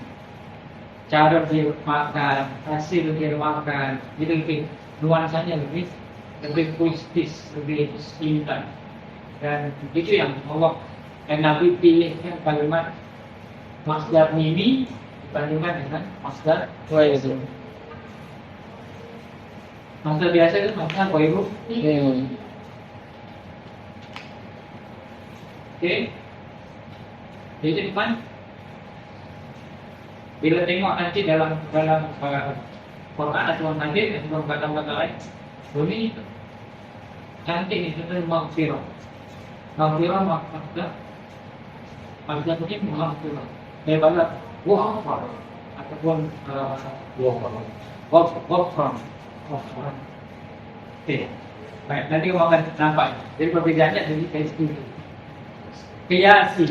Speaker 1: cara dia makan, hasil dia makan, jadi lebih nuansanya lebih puitis, lebih indah. Dan itu yang Allah dan Nabi pilihnya kalimat masdar mimi dibandingkan dengan masdar
Speaker 2: Ghairu.
Speaker 1: masdar biasa itu masdar ghairu. Oke. Jadi teman, bila tengok nanti dalam Quran atau hadis atau kata-kata lain, bunyi cantik itu maghfirah. Maghfirah maksudnya ini maghfirah. Daripada ghafar ataupun ghafran. Oke. Baik, nanti kamu akan nampak. Jadi perbedaannya dari segi qiyasi,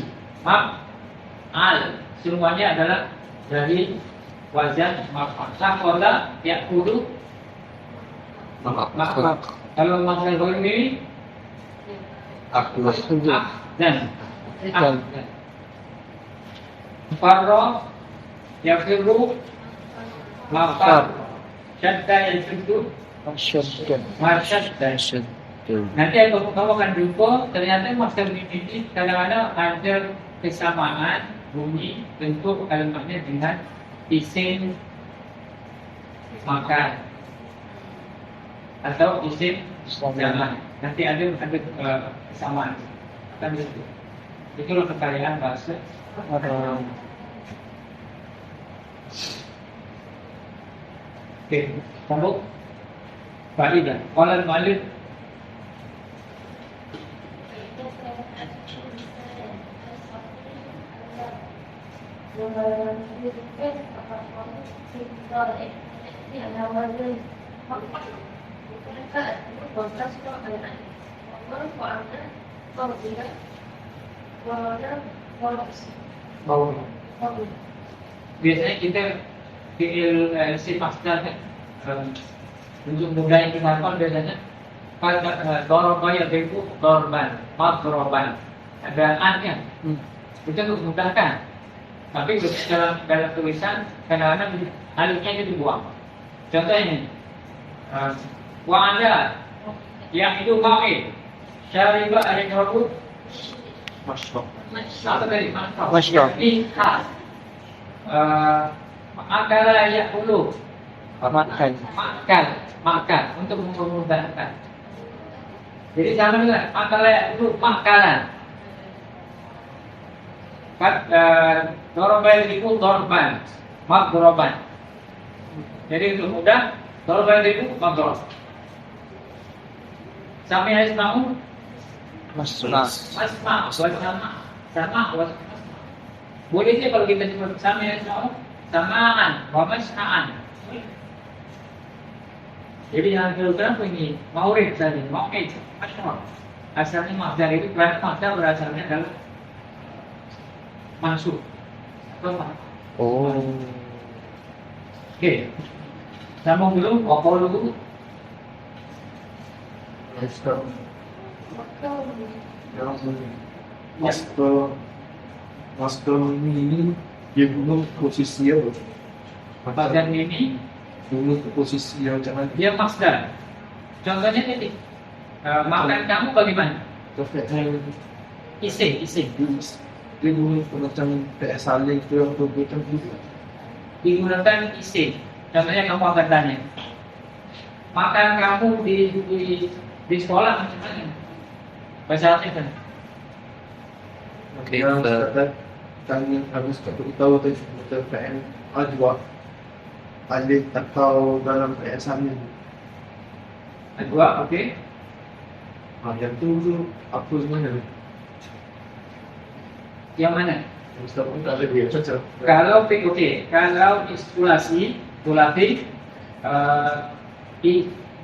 Speaker 1: al, semuanya adalah dari wazan maf'ul. Sakola ya'kulu maf'ul. Kalau masalah ini dan farra yafiru mafar syadda yafiru marsyadda. Nanti kamu akan jumpa ternyata masalah ini kadang-kadang ada kesamaan bunyi bentuk kalimatnya dengan isim makan atau isim zaman. Nanti ada kesamaan. Akan itu. Itulah kekayaan bahasa Arab. Oke, sambung. Faidah. Qala al-mu'allif biasanya kita fi'il si masdar untuk mudah yang kita hafal biasanya pada doroba yadribu dorban, madroban, ada an-nya. Itu untuk memudahkan. Tapi dalam tulisan kadang-kadang alifnya itu dibuang. Contohnya, wa anda yang itu ma'id syariba al-rabu
Speaker 4: Mashrab.
Speaker 1: apa tadi?
Speaker 2: Mashrab.
Speaker 1: Ini khas. Akala ya'kulu makan untuk memudahkan. Jadi sama juga akala ya'kulu makanan. Doroban itu dorban, madroban. Jadi untuk mudah, doroban itu madrob. Sami yasma'u
Speaker 2: Masma.
Speaker 1: asma, sama. Boleh sih kalau kita sebut sami yasma'u samaan, wa masma'an. Jadi yang kedua ini maurid tadi, maurid, asma. Asalnya masdar itu karena masdar berasalnya adalah masuk.
Speaker 2: Oh.
Speaker 1: Oke. Sambung dulu, wakil dulu.
Speaker 4: Masdar ini Dia bunuh posisi dia.
Speaker 1: Masdar mimi
Speaker 4: Bunuh posisi yang jangan
Speaker 1: dia masdar. Contohnya ini, makan kamu bagaimana?
Speaker 4: perfect.
Speaker 1: Isim.
Speaker 4: Dia bunuh macam saling tu yang tu macam tu.
Speaker 1: Digunakan isim. Contohnya kamu akan tanya, makan kamu di sekolah macam mana? Bahasa Arabnya kan?
Speaker 3: Okay,
Speaker 4: Yang kata kami harus tahu tu betul PN ajwa alif atau dalam asalnya.
Speaker 1: Dua, oke.
Speaker 4: Yang tu apa sebenarnya?
Speaker 1: Yang mana?
Speaker 4: Ustaz pun tak ada dia cocok.
Speaker 1: Kalau oke, kalau isolasi,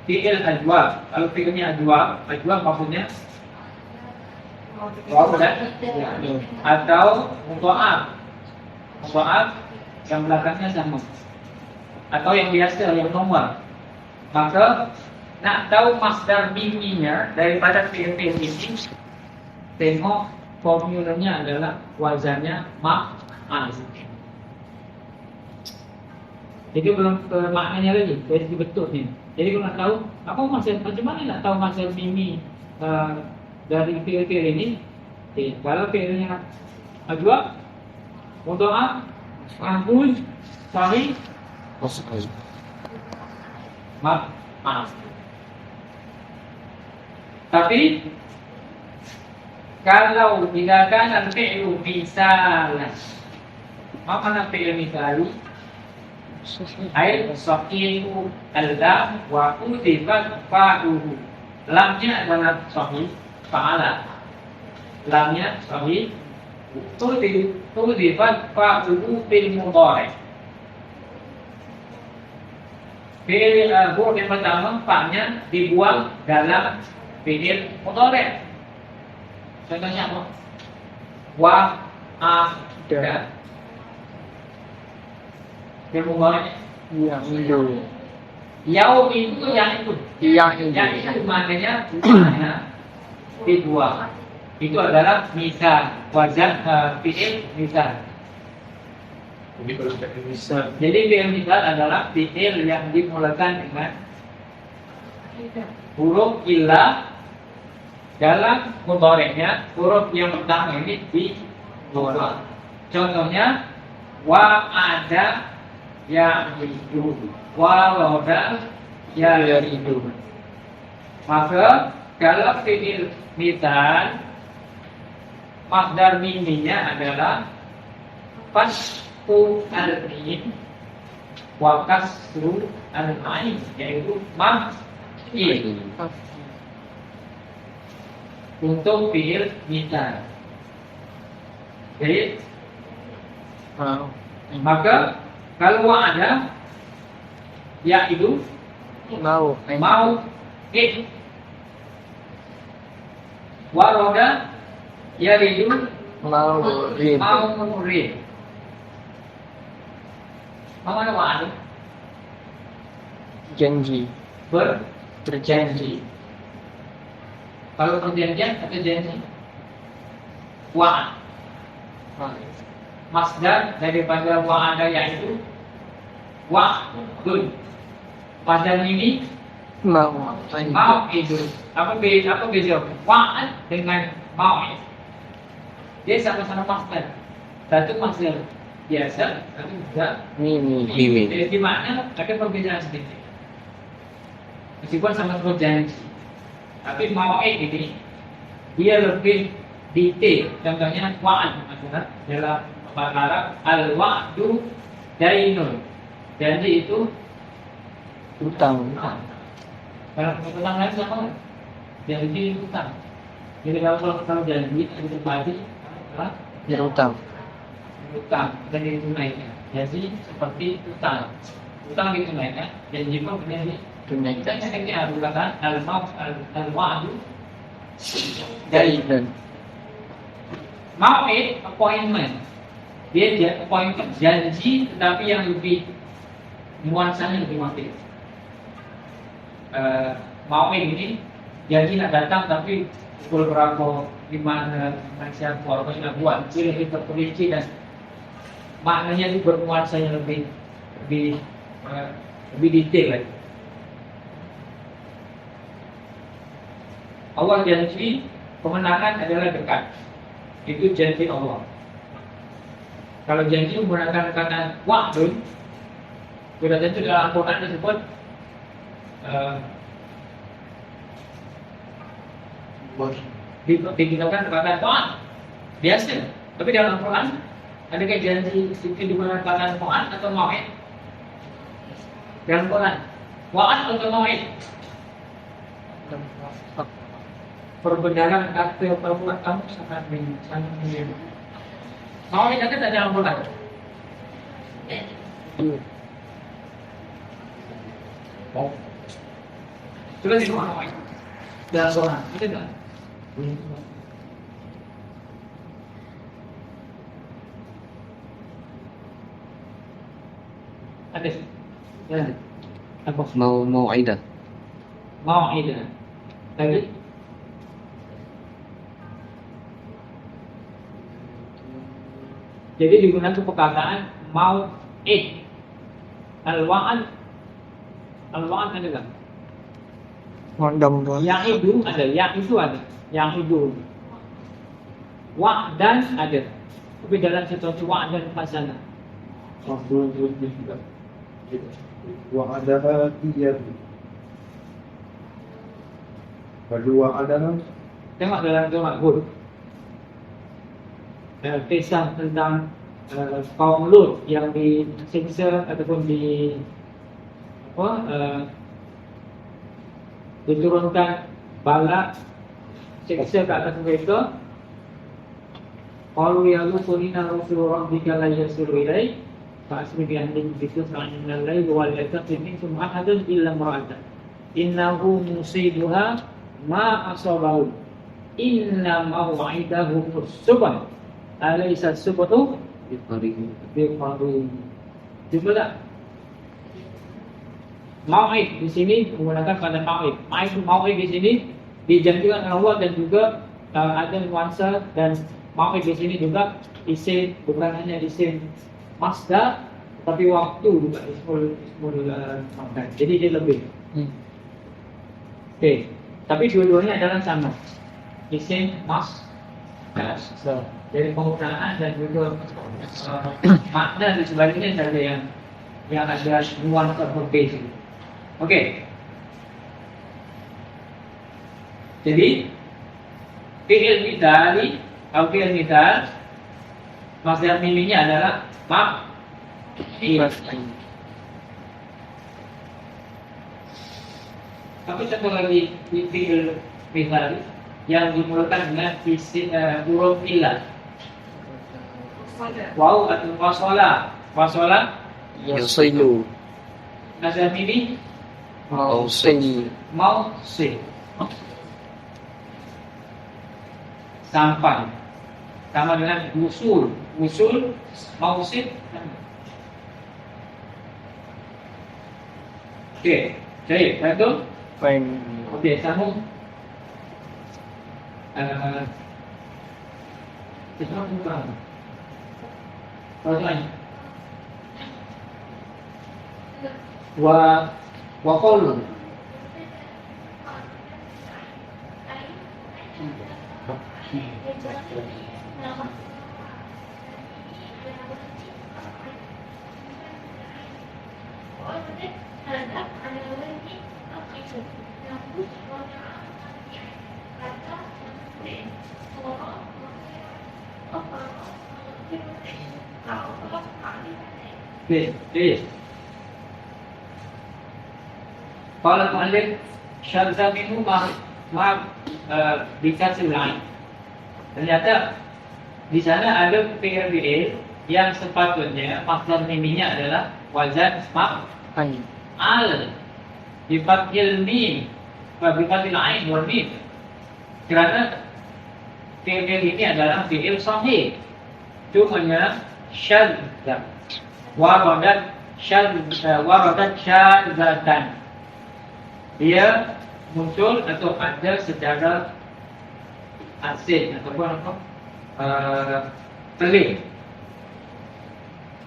Speaker 1: fi'il adwa. Kalau fi'ilnya adwa maksudnya atau mudha'af yang belakangnya sama atau yang biasa yang nomor. Maka nak tahu masdar miminya daripada fi'il ini, tengok formulanya adalah wazannya maf'al. Jadi belum ke maknanya lagi, dari betul ni. Jadi kalau nak tahu apa maksud, macam mana nak tahu masdar mimi dari fi'il ini? Kalau fi'ilnya adwa, mudha'af, maf'ul, sahih, maaf. Tapi kalau dikatakan al-fi'lu misalan, apa makna fi'il misali? Ai sahihu al-lam wa udifat fa'uhu. Lamnya adalah sahih, fa'ala. Lamnya sahih, udifat fa'uhu bil mudhari'. Fi'il huruf yang pertama fa-nya dibuang dalam fi'il mudhari'. Contohnya apa? Wa'ada. Fi'il mudhari'.
Speaker 2: Yang itu.
Speaker 1: Yaum itu yang itu.
Speaker 2: Yang itu.
Speaker 1: Yang itu maknanya dibuang. Itu adalah misal, wazan fi'il misal.
Speaker 4: Jadi kalau kita bisa
Speaker 1: Jadi fi'il misal adalah fi'il yang dimulakan dengan huruf illa dalam mudhari'nya, huruf yang pertama ini dibuang. Contohnya wa'ada ya'idu, wa'ada ya'idu. Maka kalau fi'il misal masdar miminya adalah fasku al-mim wa kasru al-ain, yaitu maf'il untuk fi'il misal. Jadi maka kalau ada yaitu
Speaker 2: Mau.
Speaker 1: mau waroda yaridu
Speaker 2: Mau. Rid.
Speaker 1: mau rid. Mana wa'ad?
Speaker 2: Janji.
Speaker 1: Berjanji. Kalau perjanjian atau janji? Wa'ad. Masdar daripada wa'ada yaitu wa'dun. Masdar ini
Speaker 2: Mau.
Speaker 1: mau'idun. Apa beza wa'ad dengan mau'id? Dia sama-sama masdar. Satu masdar biasa, satu juga
Speaker 2: Mimi.
Speaker 3: Mimi.
Speaker 1: Jadi mana ada perbedaan sedikit. Meskipun sama-sama janji, tapi mau'id ini dia lebih detail. Contohnya wa'ad, maksudnya dalam bahasa Arab al-wa'du dainun. Janji itu
Speaker 2: Utang.
Speaker 1: Kalau utang lain sama kan? Janji itu utang. Jadi kalau janji itu berbagi adalah
Speaker 2: Berutang.
Speaker 1: utang dan ditunaikan. Jadi seperti utang ditunaikan, janji pun menjadi
Speaker 2: Tunaikan.
Speaker 1: kita ini adalah al-wa'du
Speaker 2: Dan.
Speaker 1: mau'id appointment. Dia appointment janji tetapi yang lebih nuansanya lebih mati. Mau'id ini janji nak datang tapi pukul berapa, di mana siapa, apa yang nak buat, lebih terperinci dan maknanya itu bernuansa yang lebih detail lagi. Allah janji kemenangan adalah dekat. Itu janji Allah. Kalau janji menggunakan kata wa'dun, sudah tentu dalam Al-Quran disebut digunakan kata wa'd biasa. Tapi dalam Al-Quran adakah janji itu digunakan kata wa'd atau mau'id? Dalam Al-Quran wa'd atau mau'id? Perbenaran kata perbuatan kamu sangat menyenangkan. Mau ini ada dalam Al-Quran. Oh. Coba di rumah mau dalam Al-Quran ada nggak? Ada. Ya. Apa?
Speaker 3: Mau Aida.
Speaker 1: Mau ini. Tadi. Jadi digunakan perkataan mau'id. Al-wa'ad ada nggak?
Speaker 2: Mudah-mudahan.
Speaker 1: Yang itu ada. Yang itu. Wa'dan ada. Tapi dalam situasi wa'dan fasana.
Speaker 4: Wa'adaha iya. Kedua adalah
Speaker 1: Tengok dalam surah Hud. Kisah tentang kaum Lut yang disiksa ataupun diturunkan bala siksa ke atas mereka. Qalu ya Lut inna rasulullah rabbika la yasiru ilaik fa'asri bi ahlin biqit'in min al-lail wa la taqim minkum ahadan illa imra'atan innahu musibuha ma asabahu inna maw'idahum as-subh alaysa as-subhu biqarib. Jumpa tak? Mau'id di sini menggunakan kata mau'id. Mau'id di sini dijanjikan oleh Allah dan juga ada nuansa, dan mau'id di sini juga isim, bukan hanya isim masdar tapi waktu juga ismul makan. Jadi dia lebih. Oke. Tapi dua-duanya adalah sama. Isim masdar. Jadi penggunaan dan juga makna di sebaliknya ada yang ada nuansa berbeda. Oke. Jadi fi'il mithali atau fi'il mithal maksudnya miminya adalah maf'il. Tapi satu lagi di fi'il mithali yang dimulakan dengan huruf illah. Waw atau wasola
Speaker 2: Yusilu.
Speaker 1: Nazam ini
Speaker 2: Mausil.
Speaker 1: sampai, sama dengan usul mausil. Oke, jadi betul.
Speaker 2: Fine.
Speaker 1: Oke, sambung. Kita buka. Pertanyaan. Wa qaulun. Please. Kalau mu'allif syadza minhu dikasih lain. Ternyata di sana ada fi'il yang sepatutnya makna miminya adalah wazan maf'al bifathil mim wa bifathil ain wal mim. Karena fi'il ini adalah fi'il sahih. Cuma syadza waradat syadzatan. Dia muncul atau ada secara asing ataupun pelik.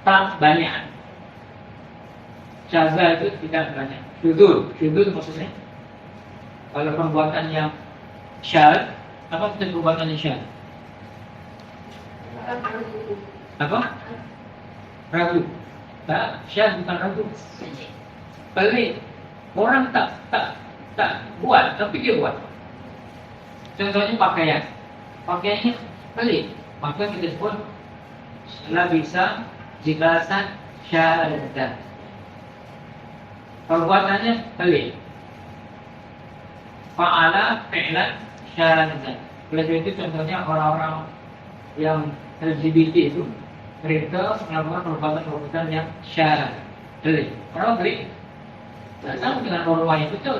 Speaker 1: tak banyak. Syazza itu tidak banyak. Syudzul maksudnya kalau perbuatan yang syadz, apa itu perbuatan yang syadz? Apa? Ragu. Tak, syadz bukan ragu. Pelik. Orang tak buat, tapi dia buat. Contohnya pakaian. Pakaiannya pelik. Maka kita sebut la bisa jelasan syadzah. Perbuatannya pelik. Fa'ala fi'lan syadzah. Oleh itu contohnya orang-orang yang LGBT itu mereka melakukan perbuatan-perbuatan yang syadzah. Pelik. Orang pelik. Tidak sama dengan norma yang betul.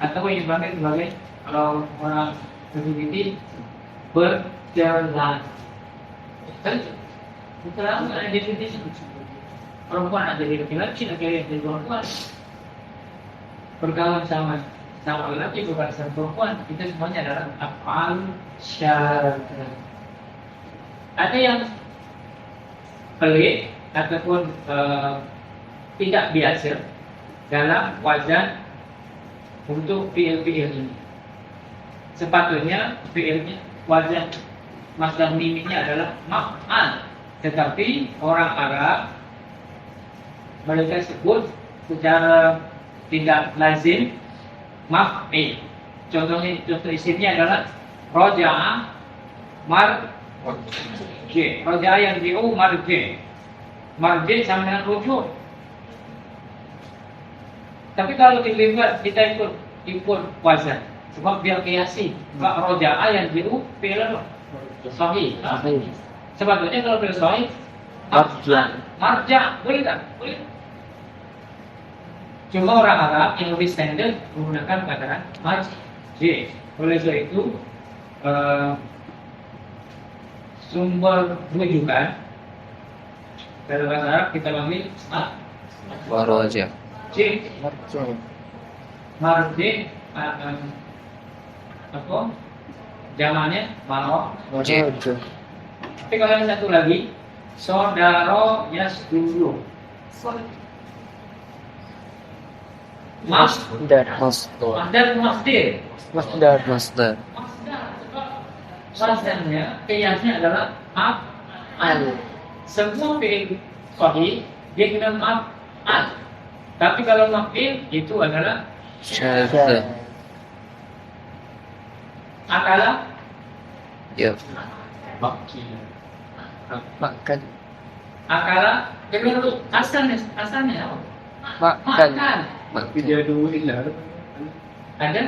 Speaker 1: Atau yang dipanggil sebagai kalau orang LGBT berjalan. Sekarang ada definisi perempuan ada di laki-laki, laki-laki ada di perempuan. Bergaul sama laki-laki, bergaul sama perempuan, itu semuanya adalah af'al syadzah. Ada yang pelik ataupun tidak biasa dalam wazan untuk fi'il-fi'il ini. Sepatutnya fi'ilnya wazan masdar miminya adalah maf'al, tetapi orang Arab mereka sebut secara tidak lazim maf'il. Contoh isimnya adalah roja'a marji. Roja'a yang diu marji. Marji sama dengan rujuk. Tapi kalau dilihat kita ikut wazan, sebab biar kiasi. Sebab roja'a yang diu fi'il sahih. Sebetulnya kalau fi'il sahih marja, boleh tak? Boleh. Cuma orang Arab yang lebih standar menggunakan kata marji. Oleh sebab itu sumber rujukan dalam bahasa Arab kita panggil
Speaker 3: Waraja.
Speaker 1: Marji apa? Zamannya
Speaker 3: J.
Speaker 1: Tapi kalau yang satu lagi saudara yasduru.
Speaker 2: Masdar.
Speaker 1: Masdar.
Speaker 3: Masdar.
Speaker 1: Masdarnya kiasnya adalah maf'al. Semua fi'il sahih dia kena maf'al. Tapi kalau maf'il itu adalah
Speaker 3: Syadzah.
Speaker 1: akala
Speaker 3: Ya.
Speaker 2: Makan.
Speaker 1: akala kedua asalnya apa?
Speaker 2: Makan.
Speaker 4: Tapi dia ada ilah.
Speaker 1: Ada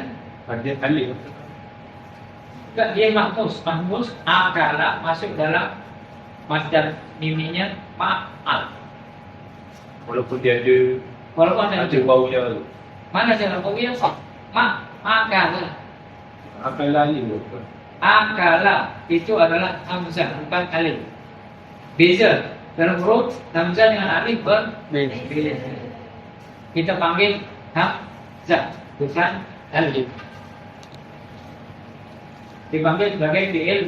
Speaker 4: Kali.
Speaker 1: enggak dia mahmus akala masuk dalam masdar miminya ma'al.
Speaker 4: Walaupun dia ada
Speaker 1: Walaupun ada
Speaker 4: baunya.
Speaker 1: mana cara baunya akala.
Speaker 4: Akan lain tu.
Speaker 1: Akala itu adalah hamzah bukan alif. Beza dalam huruf hamzah dengan alif berbeza. Kita panggil hamzah bukan alif. Dipanggil sebagai fi'il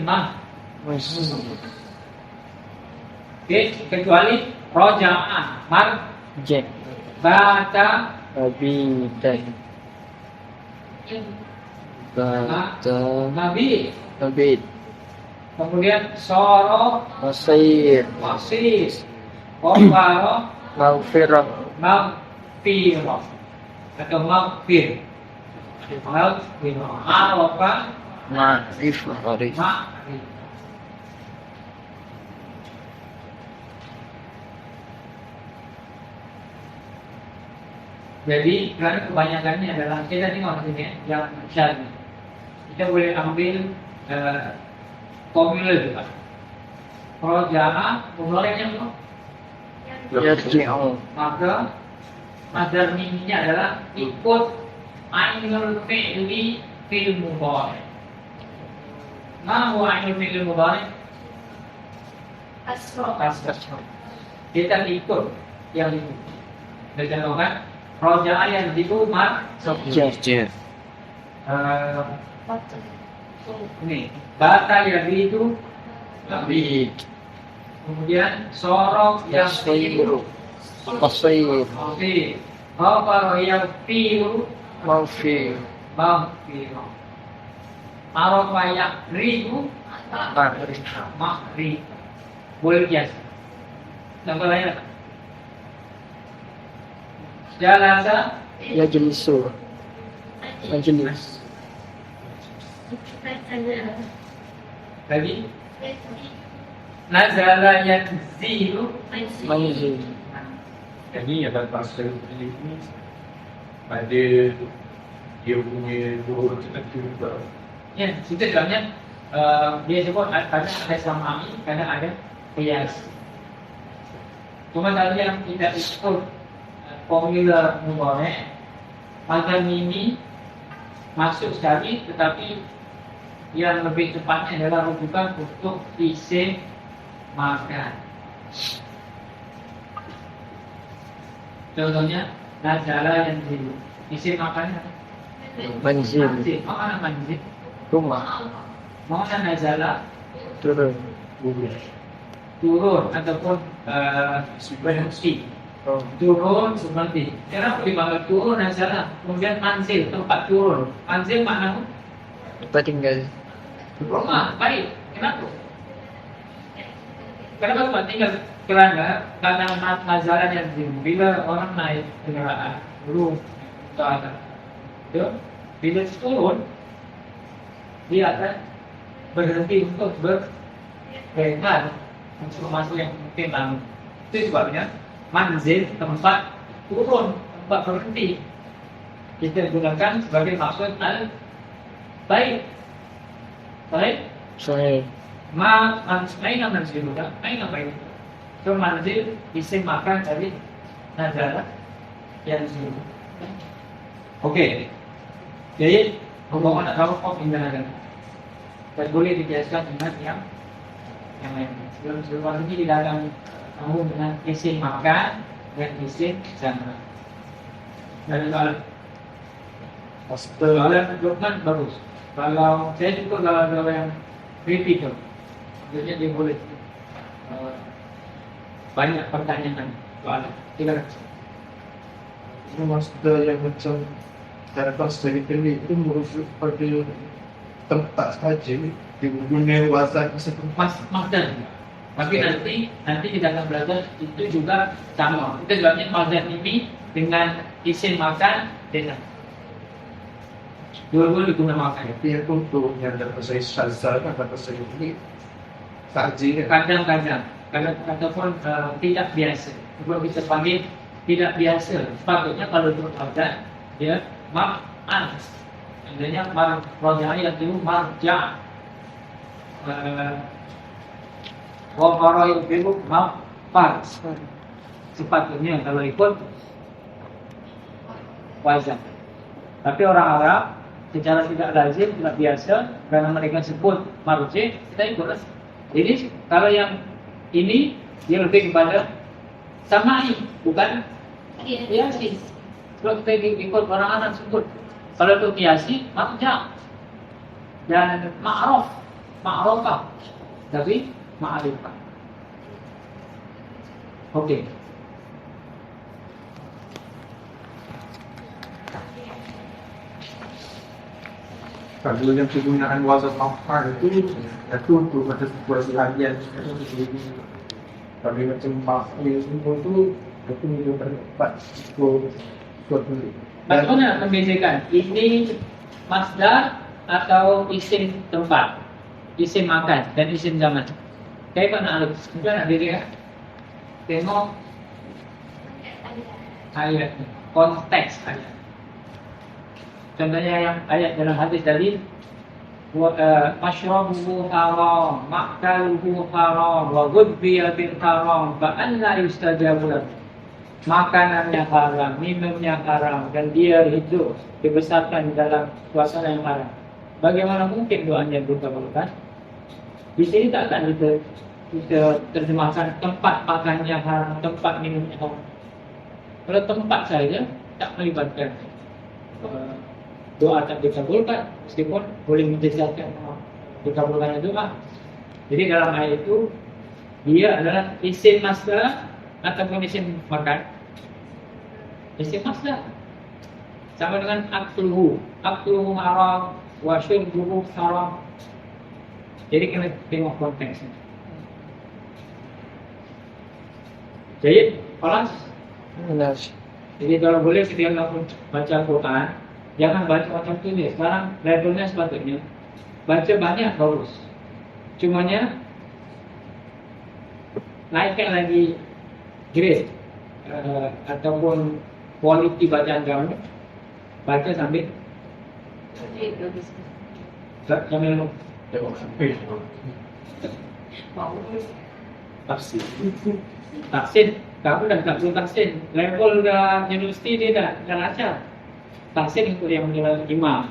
Speaker 1: kecuali roja'a
Speaker 2: J.
Speaker 1: bata
Speaker 2: Abidan.
Speaker 3: Bata.
Speaker 1: nabi,
Speaker 2: Abid.
Speaker 1: kemudian soro
Speaker 2: Masir.
Speaker 1: wasis kofaro
Speaker 2: Maghfirah.
Speaker 1: magfiro atau magfir arafa
Speaker 2: Ma'rifah.
Speaker 3: Arif.
Speaker 1: ma'rif. Jadi karena kebanyakannya adalah kita tengok sini yang syadz. Kita boleh ambil formula juga. Roja'a formulanya apa?
Speaker 2: Yarji'u.
Speaker 1: Maka madar miminya adalah ikut ainul fi'li fil mudhari. Ma huwa ainul fi'li mudhari?
Speaker 5: Asro.
Speaker 1: Kita ikut yang itu. Dicontohkan roja'a yang itu
Speaker 3: J.
Speaker 1: ini bata yang itu
Speaker 2: Abid.
Speaker 1: Kemudian sorok yang
Speaker 2: Yasiru. Qasir.
Speaker 1: Oke. Ghafara yaghfiru
Speaker 2: Maghfir.
Speaker 1: maghfira. Arafa yaqribu
Speaker 2: Ma'rif.
Speaker 1: makri. Boleh biasa. Contoh lain apa? Jalasa
Speaker 2: Yajlisu. Majlis.
Speaker 1: tadi nazala yanzilu
Speaker 2: Manzil.
Speaker 4: Ini ada pasal ini ada dia punya dua macam juga.
Speaker 1: ya kita dalamnya dia sebut kadang ada samami kadang ada qiyas. Cuma kalau yang tidak ikut formula mudhari' maka ini masuk sekali, tetapi yang lebih tepatnya adalah rujukan untuk isim makan. Contohnya nazala yanzilu. Isim makannya apa?
Speaker 2: Manzil.
Speaker 1: Manzil. Mana manzil?
Speaker 2: Rumah.
Speaker 1: Mana nazala?
Speaker 2: Turun.
Speaker 1: Turun ataupun berhenti.
Speaker 2: Oh.
Speaker 1: Turun berhenti. Kenapa dipanggil turun nazala? Kemudian manzil, tempat turun. Manzil maknanya
Speaker 2: Tempat tinggal.
Speaker 1: rumah. Baik. Kenapa? Kenapa tempat tinggal? Karena nazala yanzilu. Bila orang naik kendaraan turun ke atas. Ya, bila turun dia akan berhenti untuk berpegang untuk masuk yang mungkin lalu. Itu sebabnya manzil tempat turun, tempat berhenti kita gunakan sebagai maksud baik. Baik.
Speaker 2: Sahih.
Speaker 1: Aina manzil juga, aina baik. So manzil isim makan dari nazala yanzilu. Oke. Jadi ngomong nak tahu kok pindah dan boleh dibiasakan dengan yang lain. Sebelum ini di dalam kamu dengan isim makan dan isim jamak. Dan kalau Lukman bagus. Kalau saya juga kalau yang critical, jadi dia boleh banyak pertanyaan soal. Silakan.
Speaker 4: Ini maksudnya yang macam cara bahasa itu merujuk pada tempat saja digunakan wazan setempat.
Speaker 1: Masdar. Tapi nanti kita akan belajar itu juga sama. Itu sebabnya masdar ini dengan isim makan dengan dua-dua digunakan.
Speaker 4: Tapi yang untuk yang dalam bahasa syazal dan bahasa ini saja.
Speaker 1: Kadang-kadang ataupun tidak biasa. Kalau kita panggil tidak biasa, sepatutnya kalau itu ada dia maf'al. Sebenarnya marja'iyah itu marja'. Wa qara'il bil maf'al. Sepatutnya kalau ikut wazan. Tapi orang Arab secara tidak lazim, tidak biasa, karena mereka sebut marji', kita ikutlah. Jadi kalau yang ini dia lebih kepada samai, bukan kiasi. Kalau kita ikut orang Arab sebut, kalau itu kiasi, marja' dan ma'rufah, tapi ma'rifah. Oke.
Speaker 4: Kalau yang penggunaan wazan maf'al itu untuk pada situasi harian. Tapi macam maf'al itu bertempat
Speaker 1: Bagaimana membedakan ini masdar atau isim tempat, isim makan dan isim zaman? Kayak mana harus kita diri ya? Tengok ayat, konteks ayat. Contohnya yang ayat dalam hadis tadi, mashrabuhu haram, makaluhu haram, wa ghudbiya bil haram, fa anna yustajabu lahu. Makanannya haram, minumnya haram, dan dia hidup dibesarkan dalam suasana yang haram. Bagaimana mungkin doanya dikabulkan? Di sini tak akan kita terjemahkan tempat makannya haram, tempat minumnya haram. Kalau tempat saja tak melibatkan doa tak dikabulkan, meskipun boleh menjelaskan dikabulkannya doa. Jadi dalam ayat itu Dia adalah isim masdar ataupun isim makan. Isim masdar. Sama dengan akluhu. Akluhu haram, wa syurbuhu haram. Jadi kena tengok konteksnya. Jadi, kelas.
Speaker 2: Belas.
Speaker 1: Jadi kalau boleh ketika kamu baca Quran, jangan baca macam tulis. Sekarang levelnya sepatutnya baca banyak bagus. Cumanya naikkan lagi grade ataupun kualiti bacaan kamu. Baca sambil
Speaker 4: Tengok sampai. Tafsir.
Speaker 1: taksin. Kamu dah tak perlu taksin. Level dah universiti dia dah ajar. Taksin itu yang menilai imam.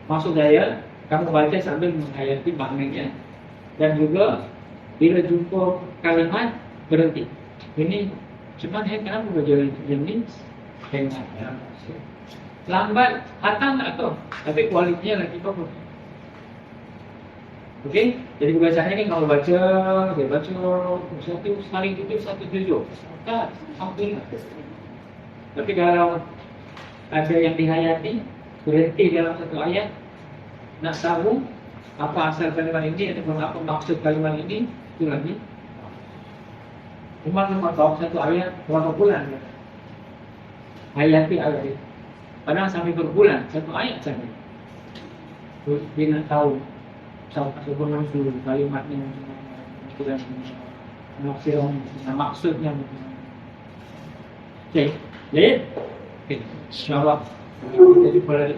Speaker 1: Maksud saya, kamu baca sambil menghayati maknanya. Dan juga bila jumpa kalimat berhenti. Ini cuma kenapa baca ini? Tengok. Lambat, hatam tak tahu. Tapi kualitinya lagi bagus. Okey, jadi biasanya kan kalau baca, dia baca satu sekali tutup satu tujuh. Tak, hampir. Tapi kalau ada yang dihayati, berhenti dalam satu ayat, nak tahu apa asal kalimat ini ataupun apa maksud kalimat ini, itu lagi. Cuma tahu satu ayat berapa bulan ya? Hayati ayat itu. Padahal sampai berbulan satu ayat saja. Dia nak tahu sebelum itu kalimatnya dan maksudnya. Okey, jadi insyaallah kita jumpa lagi.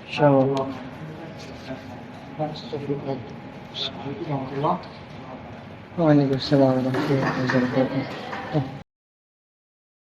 Speaker 2: InsyaAllah. Waalaikumsalam warahmatullahi wabarakatuh.